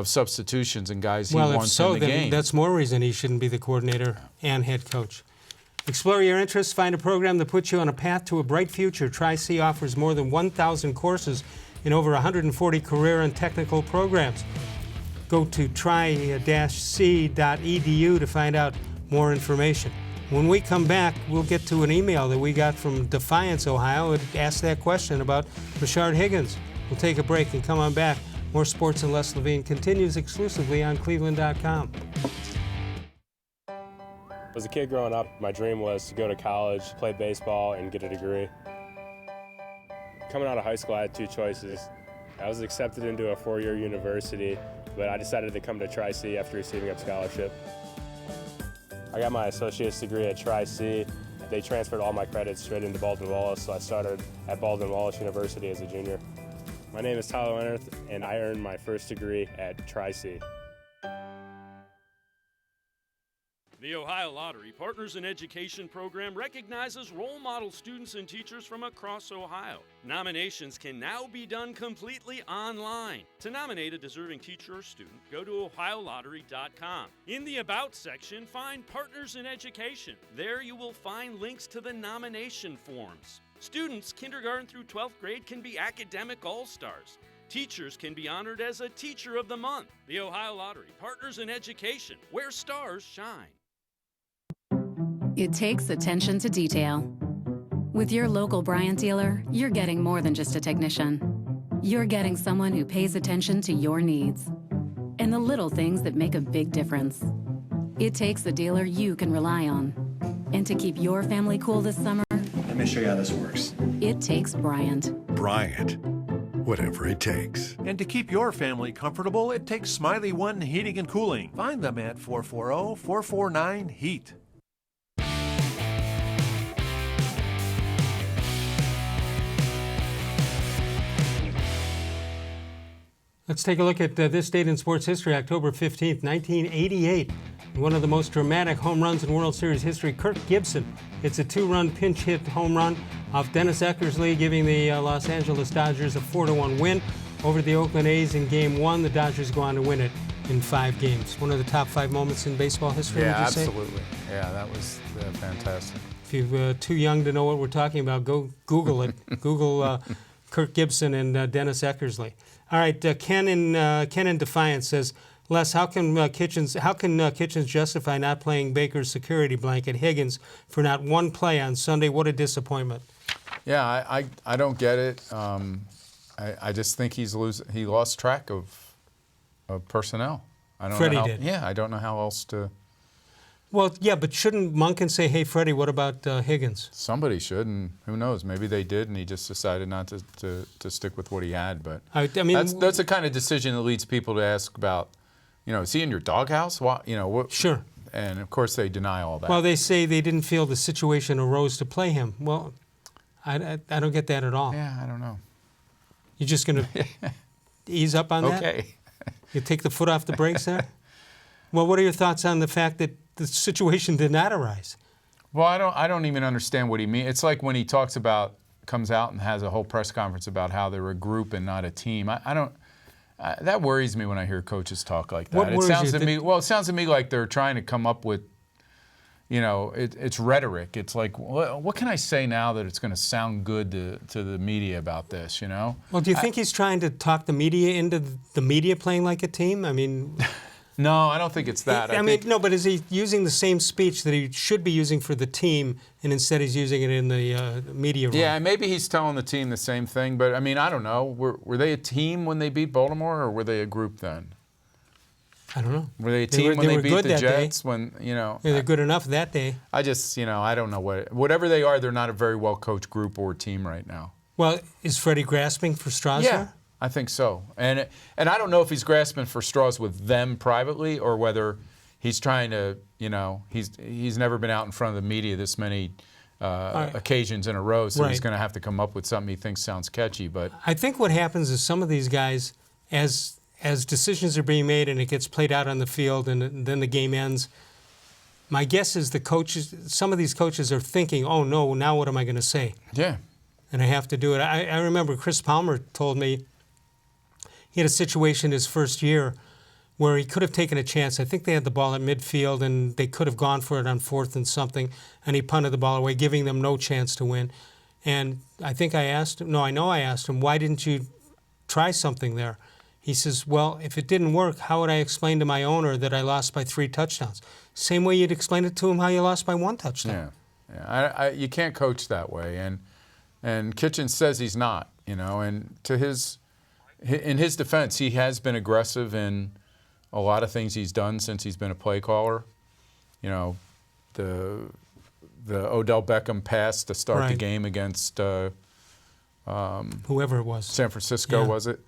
Speaker 2: substitutions and guys he wants in the game?
Speaker 1: Then that's more reason he shouldn't be the coordinator and head coach. Explore your interests. Find a program that puts you on a path to a bright future. Tri-C offers more than 1,000 courses in over 140 career and technical programs. Go to tri-c.edu to find out more information. When we come back, we'll get to an email that we got from Defiance, Ohio. It asked that question about Rashard-Higgins. We'll take a break and come on back. More Sports and Les-Levine continues exclusively on cleveland.com.
Speaker 9: As a kid growing up, my dream was to go to college, play baseball, and get a degree. Coming out of high school, I had 2 choices. I was accepted into a 4-year university, but I decided to come to Tri-C after receiving a scholarship. I got my associate's degree at Tri-C. They transferred all my credits straight into Baldwin-Wallace, so I started at Baldwin-Wallace University as a junior. My name is Tyler Leonard, and I earned my first degree at Tri-C.
Speaker 4: The Ohio Lottery Partners in Education program recognizes role model students and teachers from across Ohio. Nominations can now be done completely online. To nominate a deserving teacher or student, go to ohiolottery.com. In the About section, find Partners in Education. There you will find links to the nomination forms. Students, kindergarten through 12th grade, can be academic all-stars. Teachers can be honored as a Teacher of the Month. The Ohio Lottery Partners in Education, where stars shine.
Speaker 11: It takes attention to detail. With your local Bryant dealer, you're getting more than just a technician. You're getting someone who pays attention to your needs and the little things that make a big difference. It takes a dealer you can rely on. And to keep your family cool this summer,
Speaker 12: let me show you how this works.
Speaker 11: It takes Bryant.
Speaker 12: Bryant. Whatever it takes.
Speaker 13: And to keep your family comfortable, it takes Smiley One Heating and Cooling. Find them at 440-449-HEAT.
Speaker 1: Let's take a look at this date in sports history, October 15th, 1988. One of the most dramatic home runs in World Series history, Kirk Gibson hits a 2-run pinch hit home run off Dennis Eckersley, giving the Los Angeles Dodgers a 4-1 win over the Oakland A's in Game 1. The Dodgers go on to win it in 5 games. One of the top 5 moments in baseball history, would you say?
Speaker 2: Yeah, absolutely. Yeah, that was fantastic.
Speaker 1: If you're too young to know what we're talking about, go Google it. Google Kirk Gibson and Dennis Eckersley. All right, Ken in Defiance says, Les, how can Kitchens justify not playing Baker's security blanket, Higgins, for not one play on Sunday? What a disappointment.
Speaker 2: Yeah, I don't get it. I just think he lost track of personnel. I don't
Speaker 1: Freddie
Speaker 2: know how,
Speaker 1: did.
Speaker 2: Yeah, I don't know how else to.
Speaker 1: Well, yeah, but shouldn't Monken say, hey, Freddie, what about Higgins?
Speaker 2: Somebody should, and who knows? Maybe they did, and he just decided not to stick with what he had. But
Speaker 1: I mean,
Speaker 2: that's the kind of decision that leads people to ask about, you know, is he in your doghouse? What, you know, what?
Speaker 1: Sure.
Speaker 2: And of course they deny all that.
Speaker 1: Well, they say they didn't feel the situation arose to play him. Well, I don't get that at all.
Speaker 2: Yeah, I don't know.
Speaker 1: You're just going to ease up on that?
Speaker 2: Okay.
Speaker 1: You take the foot off the brakes there? Well, what are your thoughts on the fact that the situation did not arise?
Speaker 2: Well, I don't even understand what he means. It's like when he comes out and has a whole press conference about how they're a group and not a team. I don't. That worries me when I hear coaches talk like that.
Speaker 1: What
Speaker 2: it sounds to me. Well, it sounds to me like they're trying to come up with, you know, it's rhetoric. It's like, what can I say now that it's going to sound good to the media about this? You know.
Speaker 1: Well, do you think he's trying to talk the media into the media playing like a team? I mean.
Speaker 2: No, I don't think it's that.
Speaker 1: I mean, no, but is he using the same speech that he should be using for the team, and instead he's using it in the media room?
Speaker 2: Yeah, maybe he's telling the team the same thing, but I mean, I don't know. Were they a team when they beat Baltimore, or were they a group then?
Speaker 1: I don't know.
Speaker 2: Were they a team when they beat the Jets?
Speaker 1: Day.
Speaker 2: When, you know,
Speaker 1: yeah, they're good enough that day.
Speaker 2: I just, you know, I don't know whatever they are. They're not a very well coached group or team right now.
Speaker 1: Well, is Freddie grasping for straws
Speaker 2: Yeah.
Speaker 1: here?
Speaker 2: I think so. And I don't know if he's grasping for straws with them privately or whether he's trying to, he's never been out in front of the media this many occasions in a row, so he's going to have to come up with something he thinks sounds catchy. But
Speaker 1: I think what happens is some of these guys, as decisions are being made and it gets played out on the field and then the game ends, my guess is some of these coaches are thinking, oh no, now what am I going to say?
Speaker 2: Yeah.
Speaker 1: And I have to do it. I remember Chris Palmer told me he had a situation his first year where he could have taken a chance. I think they had the ball at midfield and they could have gone for it on 4th and something, and he punted the ball away, giving them no chance to win. And I think I asked him, why didn't you try something there? He says, well, if it didn't work, how would I explain to my owner that I lost by 3 touchdowns? Same way you'd explain it to him how you lost by 1 touchdown.
Speaker 2: Yeah. You can't coach that way. And Kitchens says he's not, and in his defense, he has been aggressive in a lot of things he's done since he's been a play caller. The Odell-Beckham pass to start the game against
Speaker 1: whoever it was.
Speaker 2: San Francisco, was it?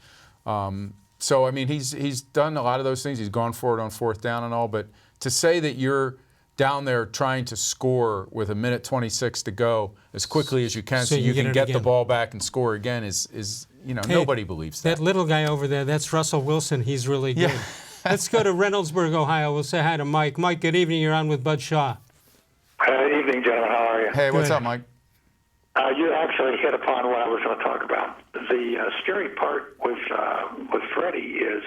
Speaker 2: So, I mean, he's done a lot of those things. He's gone for it on 4th down and all. But to say that you're down there trying to score with 1:26 to go as quickly as you can so you can get the ball back and score again is nobody believes that.
Speaker 1: That little guy over there, that's Russell Wilson. He's really good. Yeah. Let's go to Reynoldsburg, Ohio. We'll say hi to Mike. Mike, good evening. You're on with Bud Shaw.
Speaker 14: Good evening, gentlemen. How are you?
Speaker 2: Hey, what's up, Mike?
Speaker 14: You actually hit upon what I was going to talk about. The scary part with Freddie is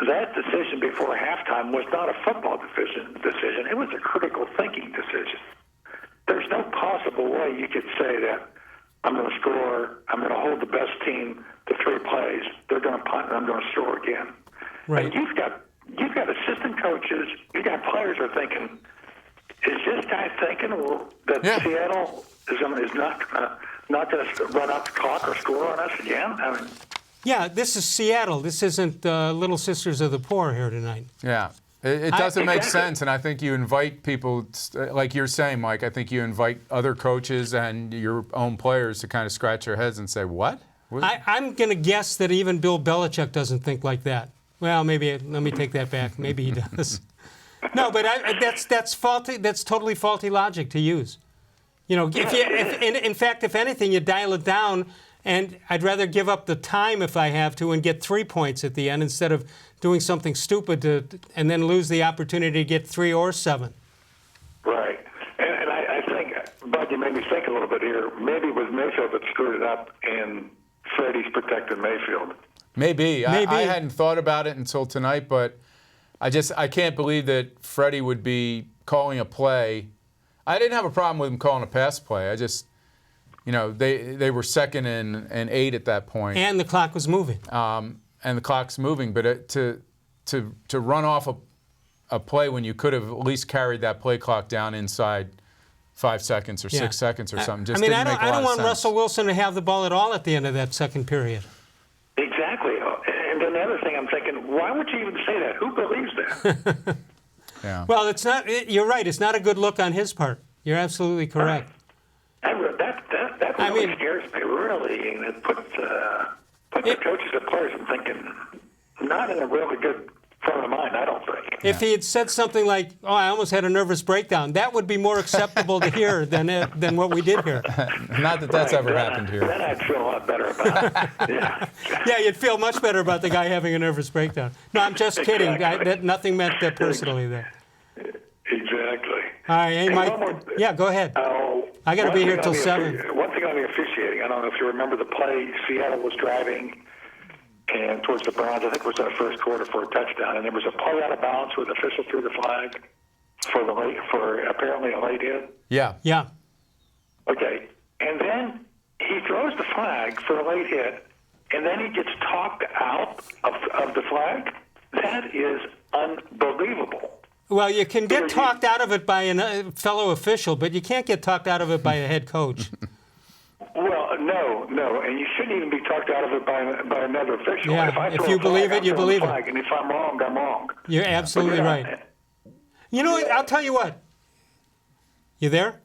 Speaker 14: that decision before halftime was not a football decision. It was a critical thinking decision. There's no possible way you could say that I'm going to score, I'm going to hold the best team to 3 plays, they're going to punt, and I'm going to score again.
Speaker 1: Right.
Speaker 14: And you've got assistant coaches, you've got players are thinking, is this guy thinking that Seattle is not going to run out the clock or score on us again? I mean,
Speaker 1: yeah, this is Seattle. This isn't Little Sisters of the Poor here tonight.
Speaker 2: Yeah. It doesn't make sense, and I think you invite people, like you're saying, Mike, I think you invite other coaches and your own players to kind of scratch their heads and say, what?
Speaker 1: I'm going to guess that even Bill Belichick doesn't think like that. Well, maybe, let me take that back. Maybe he does. No, but that's faulty. That's totally faulty logic to use. In fact, if anything, you dial it down, and I'd rather give up the time if I have to and get 3 points at the end instead of doing something stupid and then lose the opportunity to get 3 or 7.
Speaker 14: Right. And I think, Bud, you made me think a little bit here. Maybe it was Mayfield that screwed it up and Freddie's protected Mayfield.
Speaker 2: Maybe. I hadn't thought about it until tonight, but I can't believe that Freddie would be calling a play. I didn't have a problem with him calling a pass play. I just, they were 2nd and 8 at that point.
Speaker 1: And the clock was moving.
Speaker 2: And the clock's moving, but to run off a play when you could have at least carried that play clock down inside 5 seconds or 6 seconds or something just didn't make a lot of sense.
Speaker 1: I don't want Russell Wilson to have the ball at all at the end of that second period.
Speaker 14: Exactly. And then the other thing I'm thinking, why would you even say that? Who believes that?
Speaker 2: Yeah.
Speaker 1: Well, it's not. You're right. It's not a good look on his part. You're absolutely correct.
Speaker 14: That really scares me. Really, and it puts the coaches and players in thinking not in a really good frame of mind. I don't think.
Speaker 1: If he had said something like, "Oh, I almost had a nervous breakdown," that would be more acceptable to hear than what we did here.
Speaker 2: Not that that's ever happened here.
Speaker 14: Then I'd feel a lot better about it. Yeah.
Speaker 1: Yeah, you'd feel much better about the guy having a nervous breakdown. No, I'm just kidding. Nothing meant that personally there.
Speaker 14: Exactly.
Speaker 1: All right, hey, Mike. Yeah, go ahead. I got to be here till 7.
Speaker 14: One thing on the officiating, I don't know if you remember the play. Seattle was driving and towards the Browns. I think it was that first quarter for a touchdown, and there was a play out of bounds where the official threw the flag for apparently a late hit.
Speaker 2: Yeah.
Speaker 1: Yeah.
Speaker 14: Okay, and then he throws the flag for a late hit, and then he gets talked out of the flag. That is unbelievable.
Speaker 1: Well, you can get talked out of it by a fellow official, but you can't get talked out of it by a head coach.
Speaker 14: Well, no, and you shouldn't even be talked out of it by another official.
Speaker 1: Yeah, if you believe it, you believe it.
Speaker 14: And if I'm wrong, I'm wrong.
Speaker 1: You're absolutely right. You know what? I'll tell you what. You there?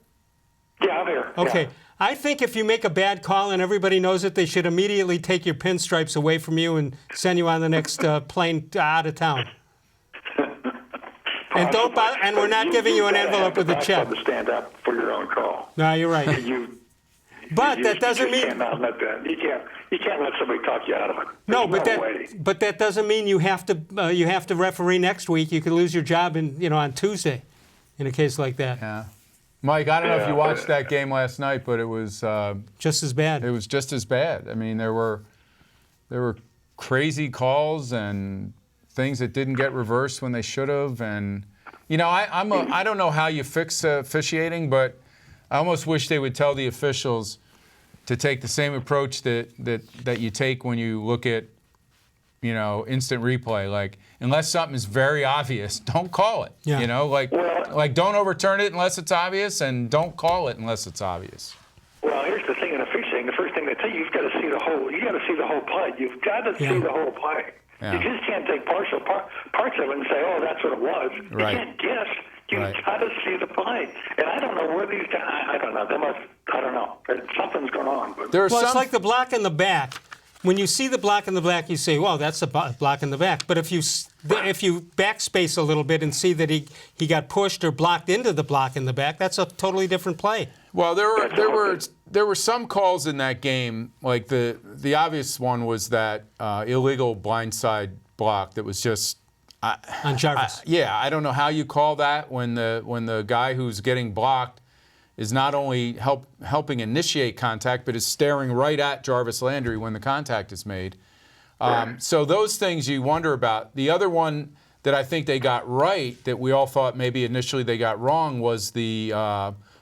Speaker 14: Yeah, I'm here.
Speaker 1: Okay.
Speaker 14: Yeah.
Speaker 1: I think if you make a bad call and everybody knows it, they should immediately take your pinstripes away from you and send you on the next plane out of town. And don't bother, and we're not giving you an envelope with a check.
Speaker 14: To stand up for your own call.
Speaker 1: No, you're right. But that doesn't mean
Speaker 14: you can't let somebody talk you out of it.
Speaker 1: No,
Speaker 14: There's
Speaker 1: but that doesn't mean you have to referee next week. You could lose your job on Tuesday, in a case like that.
Speaker 2: Yeah. Mike, I don't know if you watched that game last night, but it was
Speaker 1: just as bad.
Speaker 2: It was just as bad. I mean, there were crazy calls and things that didn't get reversed when they should have. And I don't know how you fix officiating, but I almost wish they would tell the officials to take the same approach that you take when you look at instant replay. Like, unless something is very obvious, don't call it.
Speaker 1: Yeah.
Speaker 2: Like don't overturn it unless it's obvious, and don't call it unless it's obvious.
Speaker 14: Well, here's the thing in officiating. The first thing they tell you, you've got to see the whole. You got to see the whole play. You've got to see the whole play.
Speaker 2: Yeah.
Speaker 14: You just can't take parts of it and say, "Oh, that's what it was."
Speaker 2: Right.
Speaker 14: You can't guess. You've got to see the play. And I don't know where these guys. I don't know. I don't know. Something's going on. But
Speaker 1: It's like the block in the back. When you see the block in the back, you say, "Well, that's a block in the back." But if you backspace a little bit and see that he got pushed or blocked into the block in the back, that's a totally different play.
Speaker 2: Well, there were some calls in that game. Like the obvious one was that illegal blindside block that was just
Speaker 1: on Jarvis.
Speaker 2: I don't know how you call that when the guy who's getting blocked is not only helping initiate contact, but is staring right at Jarvis Landry when the contact is made. So those things you wonder about. The other one that I think they got right, that we all thought maybe initially they got wrong, was the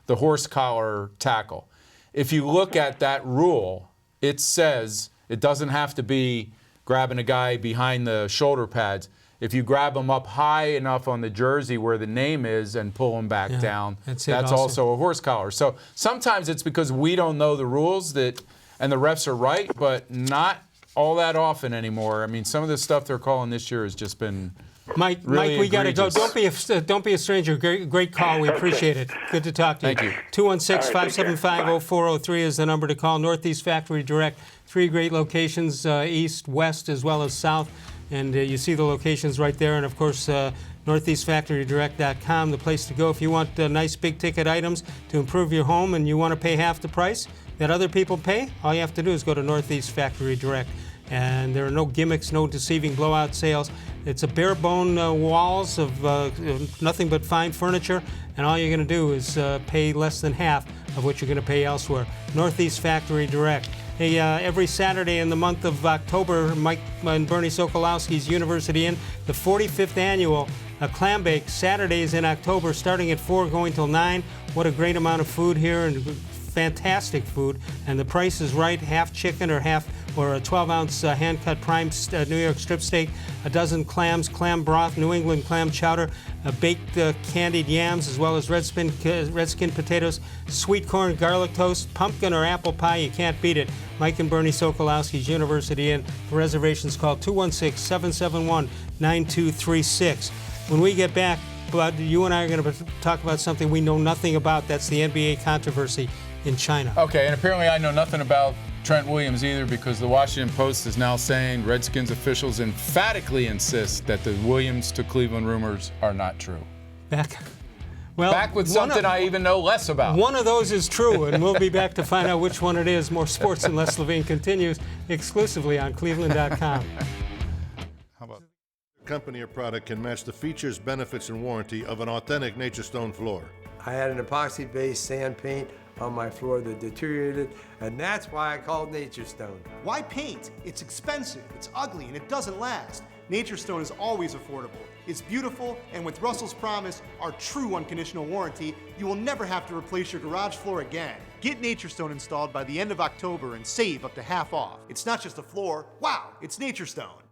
Speaker 2: horse collar tackle. If you look at that rule, it says it doesn't have to be grabbing a guy behind the shoulder pads. If you grab him up high enough on the jersey where the name is and pull him back down, that's also a horse collar. So sometimes it's because we don't know the rules and the refs are right, but not all that often anymore. I mean, some of the stuff they're calling this year has just been
Speaker 1: Mike, we got to go. Don't be a stranger. Great call. We appreciate it. Good to talk to you.
Speaker 2: Thank you.
Speaker 1: 216-575-0403 is the number to call. Northeast Factory Direct. 3 great locations, east, west, as well as south. And you see the locations right there. And, of course, northeastfactorydirect.com, the place to go if you want nice big-ticket items to improve your home and you want to pay half the price that other people pay. All you have to do is go to Northeast Factory Direct. And there are no gimmicks, no deceiving blowout sales. It's a bare bone walls of nothing but fine furniture, and all you're going to do is pay less than half of what you're going to pay elsewhere. Northeast Factory Direct. Hey, every Saturday in the month of October, Mike and Bernie Sokolowski's University Inn, the 45th annual clam bake, Saturdays in October, starting at 4, going till 9. What a great amount of food here, and fantastic food, and the price is right. Half chicken or a 12-ounce hand-cut prime New York strip steak, a dozen clams, clam broth, New England clam chowder, baked candied yams, as well as red skin potatoes, sweet corn, garlic toast, pumpkin or apple pie. You can't beat it. Mike and Bernie Sokolowski's University Inn. For reservations, call 216-771-9236. When we get back, you and I are going to talk about something we know nothing about. That's the NBA controversy in China.
Speaker 2: Okay, and apparently I know nothing about Trent Williams either, because the Washington Post is now saying Redskins officials emphatically insist that the Williams to Cleveland rumors are not true.
Speaker 1: Back
Speaker 2: with something I even know less about.
Speaker 1: One of those is true, and we'll be back to find out which one it is. More Sports and Les-Levine continues exclusively on cleveland.com.
Speaker 15: How about company or product can match the features, benefits, and warranty of an authentic Nature Stone floor?
Speaker 16: I had an epoxy-based sand paint on my floor that deteriorated, and that's why I called Nature Stone.
Speaker 7: Why paint? It's expensive, it's ugly, and it doesn't last. Nature Stone is always affordable. It's beautiful, and with Russell's Promise, our true unconditional warranty, you will never have to replace your garage floor again. Get Nature Stone installed by the end of October and save up to half off. It's not just a floor, wow, it's Nature Stone.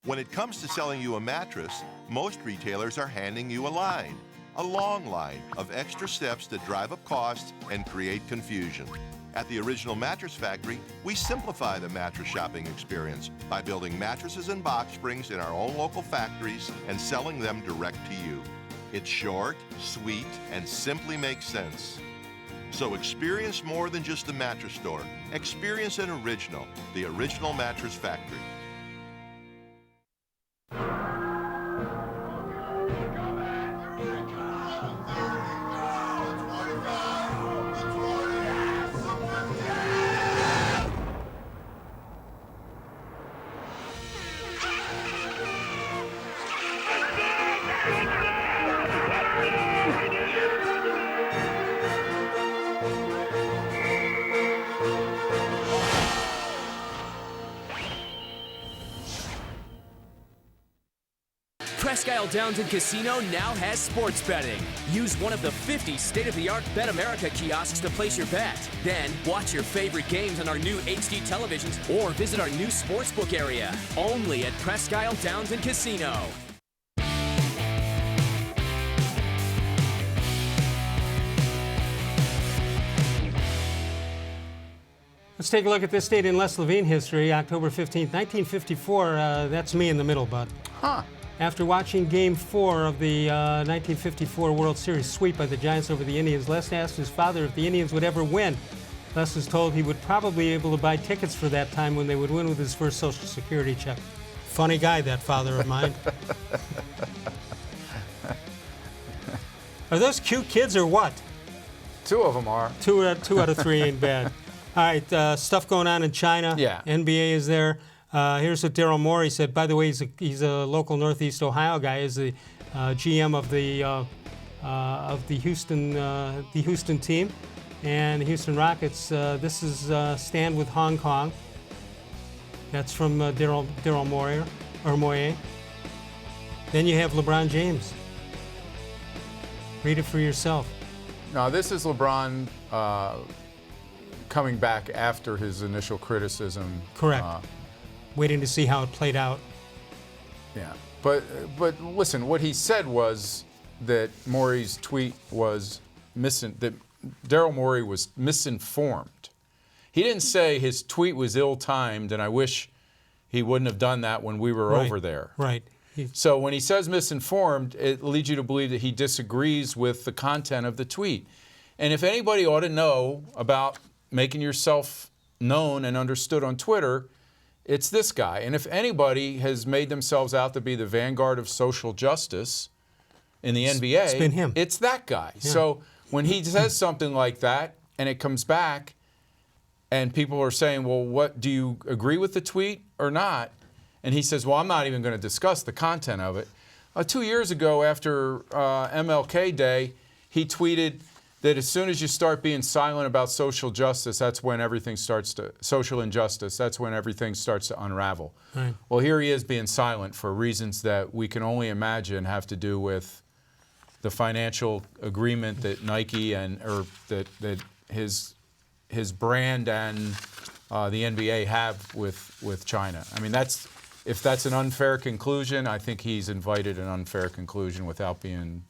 Speaker 5: When it comes to selling you a mattress, most retailers are handing you a line. A long line of extra steps that drive up costs and create confusion. At the Original Mattress Factory, we simplify the mattress shopping experience by building mattresses and box springs in our own local factories and selling them direct to you. It's short, sweet, and simply makes sense. So experience more than just the mattress store. Experience an original, the Original Mattress Factory.
Speaker 3: Presque Isle Downton Casino now has sports betting. Use one of the 50 state-of-the-art Bet America kiosks to place your bet. Then, watch your favorite games on our new HD televisions or visit our new sportsbook area. Only at Presque Isle Downton Casino.
Speaker 1: Let's take a look at this date in Les-Levine history, October 15th, 1954. That's me in the middle, bud.
Speaker 2: Huh.
Speaker 1: After watching Game 4 of the 1954 World Series sweep by the Giants over the Indians, Les asked his father if the Indians would ever win. Les was told he would probably be able to buy tickets for that time when they would win with his first Social Security check. Funny guy, that father of mine. Are those cute kids or what?
Speaker 2: Two of them are.
Speaker 1: Two out of three ain't bad. All right, stuff going on in China.
Speaker 2: Yeah.
Speaker 1: NBA is there. Here's what Daryl Morey said. By the way, he's a local Northeast Ohio guy. He's the GM of the Houston team, and the Houston Rockets. This is Stand with Hong Kong. That's from Daryl Morey. Then you have LeBron James. Read it for yourself.
Speaker 2: No, this is LeBron coming back after his initial criticism.
Speaker 1: Correct. Waiting to see how it played out.
Speaker 2: Yeah, but listen, what he said was that Morey's tweet was that Daryl Morey was misinformed. He didn't say his tweet was ill-timed, and I wish he wouldn't have done that when we were over there.
Speaker 1: Right.
Speaker 2: So when he says misinformed, it leads you to believe that he disagrees with the content of the tweet. And if anybody ought to know about making yourself known and understood on Twitter, it's this guy. And if anybody has made themselves out to be the vanguard of social justice in the NBA,
Speaker 1: it's been him.
Speaker 2: It's that guy.
Speaker 1: Yeah.
Speaker 2: So when he says something like that and it comes back and people are saying, well, what do you agree with the tweet or not? And he says, well, I'm not even going to discuss the content of it. 2 years ago after MLK Day, he tweeted that as soon as you start being silent about social justice, that's when everything starts to, social injustice, that's when everything starts to unravel.
Speaker 1: Right.
Speaker 2: Well, here he is being silent for reasons that we can only imagine have to do with the financial agreement that Nike or that his brand and the NBA have with China. I mean, if that's an unfair conclusion, I think he's invited an unfair conclusion without being,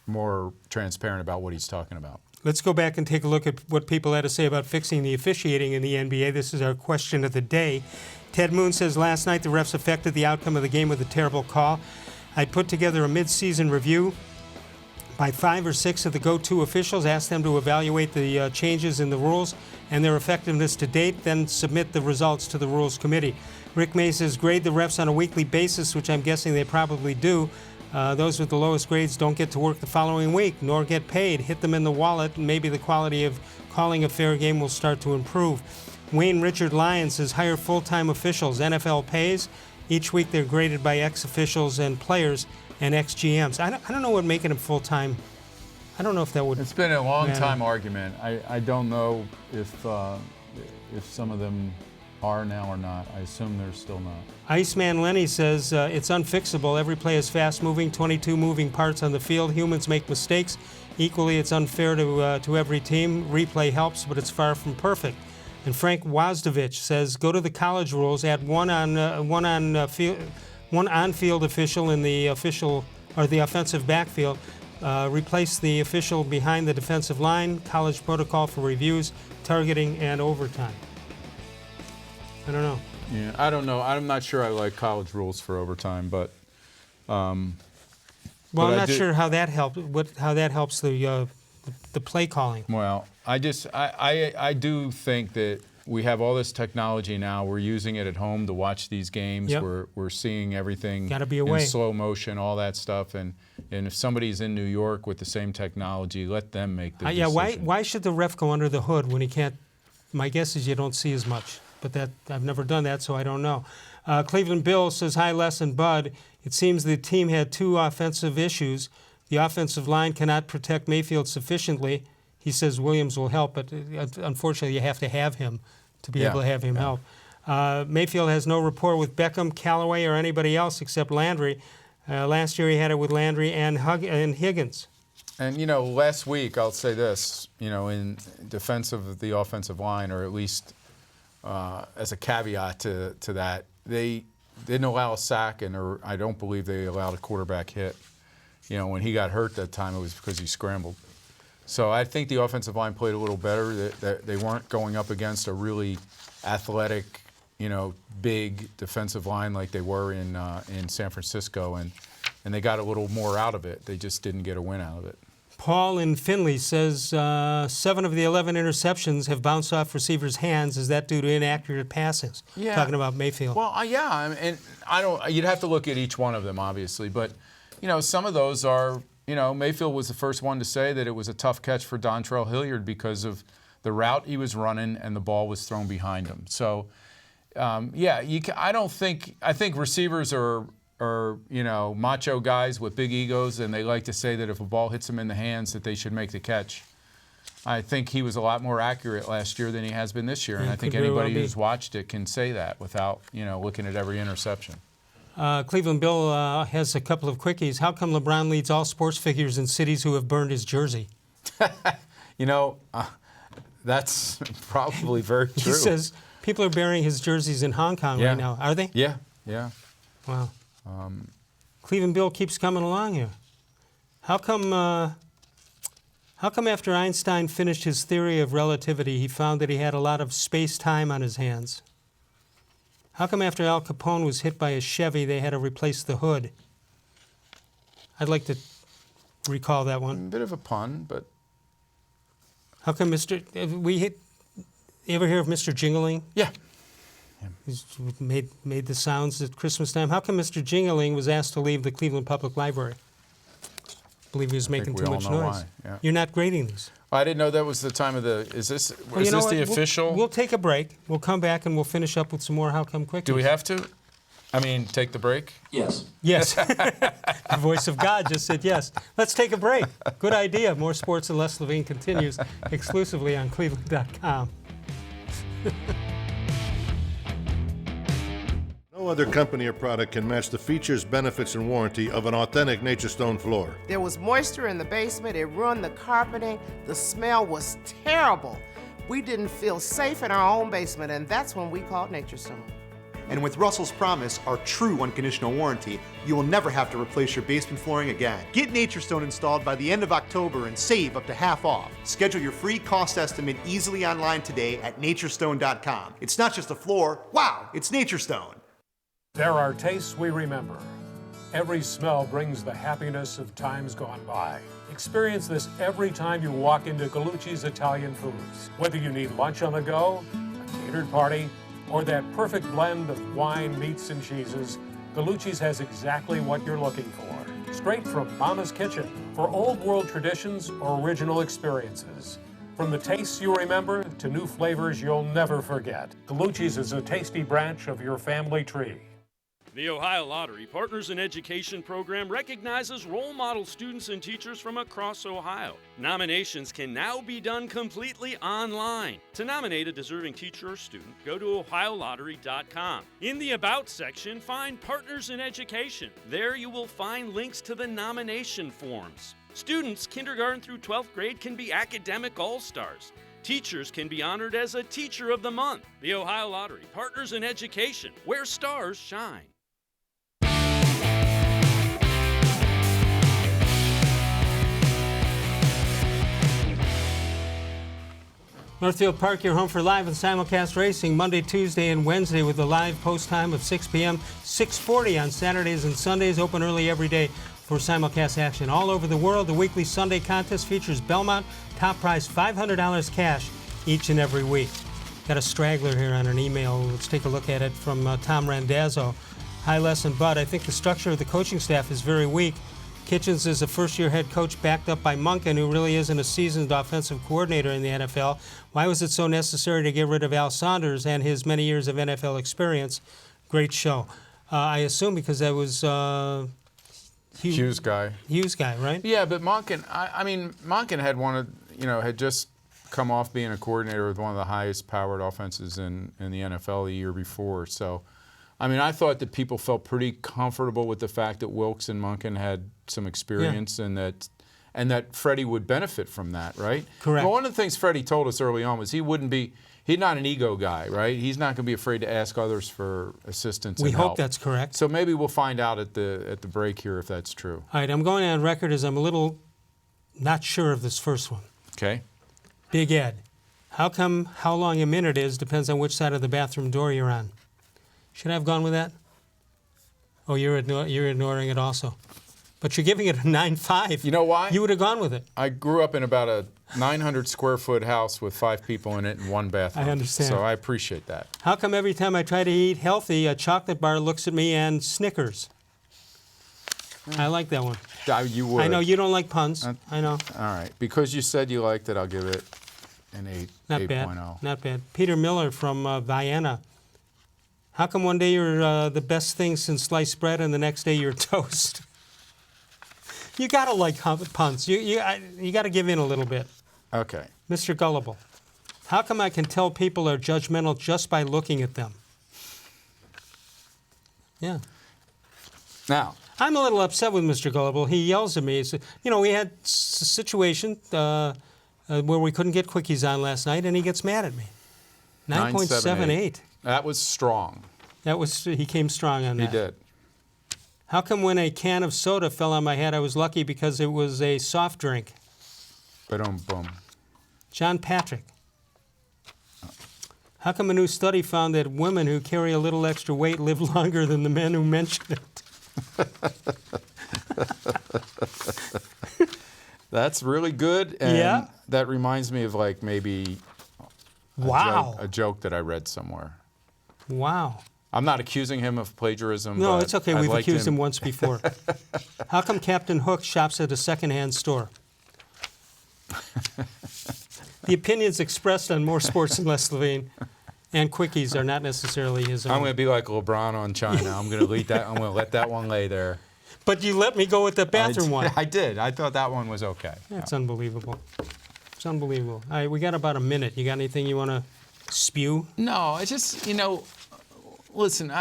Speaker 2: more transparent about what he's talking about.
Speaker 1: Let's go back and take a look at what people had to say about fixing the officiating in the NBA. This is our question of the day. Ted Moon says, last night the refs affected the outcome of the game with a terrible call. I put together a mid-season review by 5 or 6 of the go-to officials, asked them to evaluate the changes in the rules and their effectiveness to date, then submit the results to the Rules Committee. Rick May says, grade the refs on a weekly basis, which I'm guessing they probably do. Those with the lowest grades don't get to work the following week, nor get paid. Hit them in the wallet, and maybe the quality of calling a fair game will start to improve. Wayne Richard Lyons says, hire full-time officials. NFL pays. Each week they're graded by ex-officials and players and ex-GMs. I don't know what making them full-time, I don't know if that would
Speaker 2: It's been a long-time
Speaker 1: matter.
Speaker 2: argument. I don't know if some of them are now or not. I assume they're still not.
Speaker 1: Iceman Lenny says it's unfixable. Every play is fast-moving, 22 moving parts on the field. Humans make mistakes. Equally, it's unfair to every team. Replay helps, but it's far from perfect. And Frank Wozdovich says, go to the college rules, add one on-field official in the offensive backfield. Replace the official behind the defensive line. College protocol for reviews, targeting, and overtime. I don't know.
Speaker 2: Yeah, I don't know. I'm not sure I like college rules for overtime, but
Speaker 1: Well,
Speaker 2: But
Speaker 1: I'm not sure how that helps. How that helps the play calling.
Speaker 2: Well, I do think that we have all this technology now. We're using it at home to watch these games.
Speaker 1: Yep.
Speaker 2: We're seeing everything
Speaker 1: Gotta be
Speaker 2: in
Speaker 1: away.
Speaker 2: slow motion, all that stuff. And if somebody's in New York with the same technology, let them make the
Speaker 1: Yeah.
Speaker 2: decision.
Speaker 1: Why should the ref go under the hood when he can't? My guess is you don't see as much. But I've never done that, so I don't know. Cleveland Bill says, hi, Les and Bud. It seems the team had two offensive issues. The offensive line cannot protect Mayfield sufficiently. He says Williams will help, but unfortunately you have to have him to be able to have him help. Mayfield has no rapport with Beckham, Callaway, or anybody else except Landry. Last year he had it with Landry and Higgins.
Speaker 2: And, last week, I'll say this, in defense of the offensive line, or at least as a caveat to that, they didn't allow a sack, or I don't believe they allowed a quarterback hit. When he got hurt that time, it was because he scrambled. So I think the offensive line played a little better. They weren't going up against a really athletic, big defensive line like they were in San Francisco, and they got a little more out of it. They just didn't get a win out of it.
Speaker 1: Paul in Findlay says 7 of the 11 interceptions have bounced off receivers' hands. Is that due to inaccurate passes?
Speaker 2: Yeah.
Speaker 1: Talking about Mayfield.
Speaker 2: Well, yeah, and you'd have to look at each one of them, obviously, but some of those are. Mayfield was the first one to say that it was a tough catch for Dontrell Hilliard because of the route he was running and the ball was thrown behind him. So, I think receivers are macho guys with big egos, and they like to say that if a ball hits them in the hands that they should make the catch. I think he was a lot more accurate last year than he has been this year, and I think anybody who's watched it can say that without, looking at every interception.
Speaker 1: Cleveland Bill has a couple of quickies. How come LeBron leads all sports figures in cities who have burned his jersey?
Speaker 2: That's probably very true.
Speaker 1: He says people are burying his jerseys in Hong Kong right now. Are they?
Speaker 2: Yeah.
Speaker 1: Wow. Cleveland Bill keeps coming along here. How come after Einstein finished his theory of relativity, he found that he had a lot of space-time on his hands? How come after Al Capone was hit by a Chevy, they had to replace the hood? I'd like to recall that one.
Speaker 2: A bit of a pun, but...
Speaker 1: How come you ever hear of Mr. Jingling?
Speaker 2: Yeah.
Speaker 1: He's made the sounds at Christmas time. How come Mr. Jingling was asked to leave the Cleveland Public Library? I believe he was making too much noise.
Speaker 2: Why. Yeah.
Speaker 1: You're not grading these.
Speaker 2: I didn't know that was the time of the. Is this
Speaker 1: Well,
Speaker 2: the official?
Speaker 1: We'll take a break. We'll come back and we'll finish up with some more How Come Quickies.
Speaker 2: Do we have to? Take the break?
Speaker 1: Yes. Yes. The voice of God just said yes. Let's take a break. Good idea. More Sports and Les-levine continues exclusively on cleveland.com.
Speaker 15: No other company or product can match the features, benefits, and warranty of an authentic Nature Stone floor.
Speaker 6: There was moisture in the basement. It ruined the carpeting. The smell was terrible. We didn't feel safe in our own basement, and that's when we called Nature Stone.
Speaker 7: And with Russell's Promise, our true unconditional warranty, you will never have to replace your basement flooring again. Get Nature Stone installed by the end of October and save up to half off. Schedule your free cost estimate easily online today at naturestone.com. It's not just a floor. Wow, it's Nature Stone.
Speaker 10: There are tastes we remember. Every smell brings the happiness of times gone by. Experience this every time you walk into Gallucci's Italian Foods. Whether you need lunch on the go, a catered party, or that perfect blend of wine, meats, and cheeses, Gallucci's has exactly what you're looking for. Straight from Mama's Kitchen for old world traditions or original experiences. From the tastes you remember to new flavors you'll never forget. Gallucci's is a tasty branch of your family tree.
Speaker 4: The Ohio Lottery Partners in Education program recognizes role model students and teachers from across Ohio. Nominations can now be done completely online. To nominate a deserving teacher or student, go to ohiolottery.com. In the About section, find Partners in Education. There you will find links to the nomination forms. Students kindergarten through 12th grade can be academic all-stars. Teachers can be honored as a Teacher of the Month. The Ohio Lottery Partners in Education, where stars shine.
Speaker 1: Northfield Park, your home for live and simulcast racing Monday, Tuesday, and Wednesday with a live post time of 6 p.m., 6:40 on Saturdays and Sundays, open early every day for simulcast action. All over the world, the weekly Sunday contest features Belmont, top prize $500 cash each and every week. Got a straggler here on an email. Let's take a look at it from Tom Randazzo. Hi, Les and Bud. I think the structure of the coaching staff is very weak. Kitchens is a first-year head coach backed up by Monken, who really isn't a seasoned offensive coordinator in the NFL. Why was it so necessary to get rid of Al Saunders and his many years of NFL experience? Great show. I assume because that was
Speaker 2: Hughes guy.
Speaker 1: Hughes guy, right?
Speaker 2: Yeah, but Monken, I mean, Monken had had just come off being a coordinator with one of the highest powered offenses in the NFL the year before. So, I mean, I thought that people felt pretty comfortable with the fact that Wilks and Monken had some experience, and that Freddie would benefit from that, right?
Speaker 1: Correct.
Speaker 2: Well, one of the things Freddie told us early on was he's not an ego guy, right? He's not going to be afraid to ask others for assistance and
Speaker 1: We
Speaker 2: help.
Speaker 1: hope that's correct.
Speaker 2: So maybe we'll find out at the break here if that's true.
Speaker 1: All right, I'm going on record as I'm a little not sure of this first one.
Speaker 2: Okay.
Speaker 1: Big Ed, how long a minute is depends on which side of the bathroom door you're on. Should I have gone with that? Oh, you're ignoring it also. But you're giving it a 9.5.
Speaker 2: You know why?
Speaker 1: You would have gone with it.
Speaker 2: I grew up in about a 900 square foot house with 5 people in it and 1 bathroom.
Speaker 1: I understand.
Speaker 2: So I appreciate that.
Speaker 1: How come every time I try to eat healthy, a chocolate bar looks at me and snickers? I like that one.
Speaker 2: You would.
Speaker 1: I know you don't like puns. I know.
Speaker 2: All right. Because you said you liked it, I'll give it an 8.
Speaker 1: Not
Speaker 2: 8.0.
Speaker 1: bad. Not bad. Peter Miller from Vienna. How come one day you're the best thing since sliced bread and the next day you're toast? You gotta like puns. You gotta give in a little bit.
Speaker 2: Okay.
Speaker 1: Mr. Gullible, how come I can tell people are judgmental just by looking at them? Yeah.
Speaker 2: Now,
Speaker 1: I'm a little upset with Mr. Gullible. He yells at me. He said, we had a situation where we couldn't get quickies on last night, and he gets mad at me. 9.78.
Speaker 2: That was strong.
Speaker 1: He came strong on that.
Speaker 2: He did.
Speaker 1: How come when a can of soda fell on my head, I was lucky because it was a soft drink?
Speaker 2: Boom.
Speaker 1: John Patrick. How come a new study found that women who carry a little extra weight live longer than the men who mention it?
Speaker 2: That's really good. And
Speaker 1: yeah.
Speaker 2: That reminds me of maybe a joke that I read somewhere.
Speaker 1: Wow.
Speaker 2: I'm not accusing him of plagiarism.
Speaker 1: No,
Speaker 2: but
Speaker 1: it's okay. We've accused him once before. How come Captain Hook shops at a secondhand store? The opinions expressed on More Sports and Les-levine and Quickies are not necessarily his own.
Speaker 2: I'm going to be like LeBron on China. I'm going to let that one lay there.
Speaker 1: But you let me go with the bathroom one.
Speaker 2: I did. I thought that one was okay.
Speaker 1: That's unbelievable. It's unbelievable. All right, we got about a minute. You got anything you want to spew?
Speaker 2: No, it's just, listen,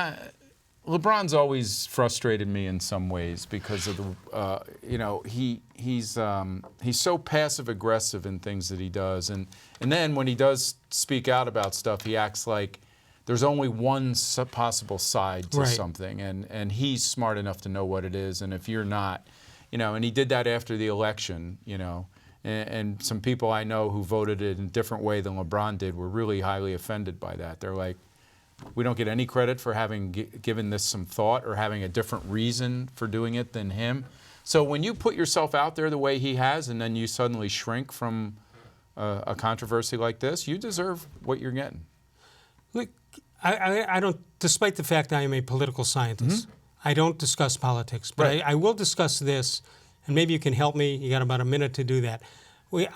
Speaker 2: LeBron's always frustrated me in some ways because of the, he's so passive aggressive in things that he does, and then when he does speak out about stuff, he acts like there's only one possible side to something, and he's smart enough to know what it is, and if you're not, and he did that after the election, and some people I know who voted it in a different way than LeBron did were really highly offended by that. They're like, we don't get any credit for having given this some thought or having a different reason for doing it than him. So when you put yourself out there the way he has and then you suddenly shrink from a controversy like this, you deserve what you're getting.
Speaker 1: Look, I don't, despite the fact I am a political scientist, I don't discuss politics, but I will discuss this, and maybe you can help me. You got about a minute to do that.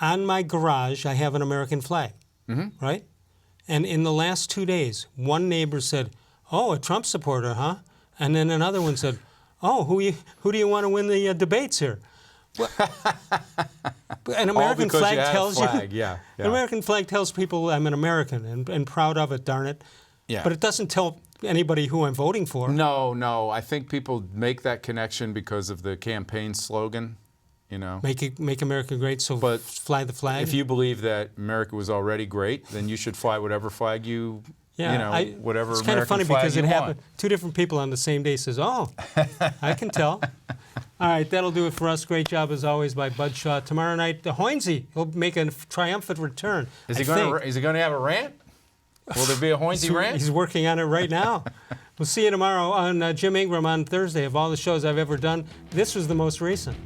Speaker 1: On my garage, I have an American flag, right? And in the last 2 days, one neighbor said, "Oh, a Trump supporter, huh?" And then another one said, "Oh, who do you want to win the debates here?" Well, an American flag tells you.
Speaker 2: Yeah.
Speaker 1: An American flag tells people I'm an American and proud of it. Darn it.
Speaker 2: Yeah.
Speaker 1: But it doesn't tell anybody who I'm voting for.
Speaker 2: No. I think people make that connection because of the campaign slogan.
Speaker 1: Make America great, so fly the flag.
Speaker 2: If you believe that America was already great, then you should fly whatever flag whatever
Speaker 1: it's
Speaker 2: American
Speaker 1: kind of funny
Speaker 2: flag
Speaker 1: because
Speaker 2: you
Speaker 1: it
Speaker 2: want.
Speaker 1: happened. 2 different people on the same day says, "Oh, I can tell." All right, that'll do it for us. Great job, as always, by Bud Shaw. Tomorrow night, the Hoynesy, he'll make a triumphant return.
Speaker 2: Is he going to have a rant? Will there be a Hoynesy rant?
Speaker 1: He's working on it right now. We'll see you tomorrow on Jim Ingram on Thursday. Of all the shows I've ever done, this was the most recent.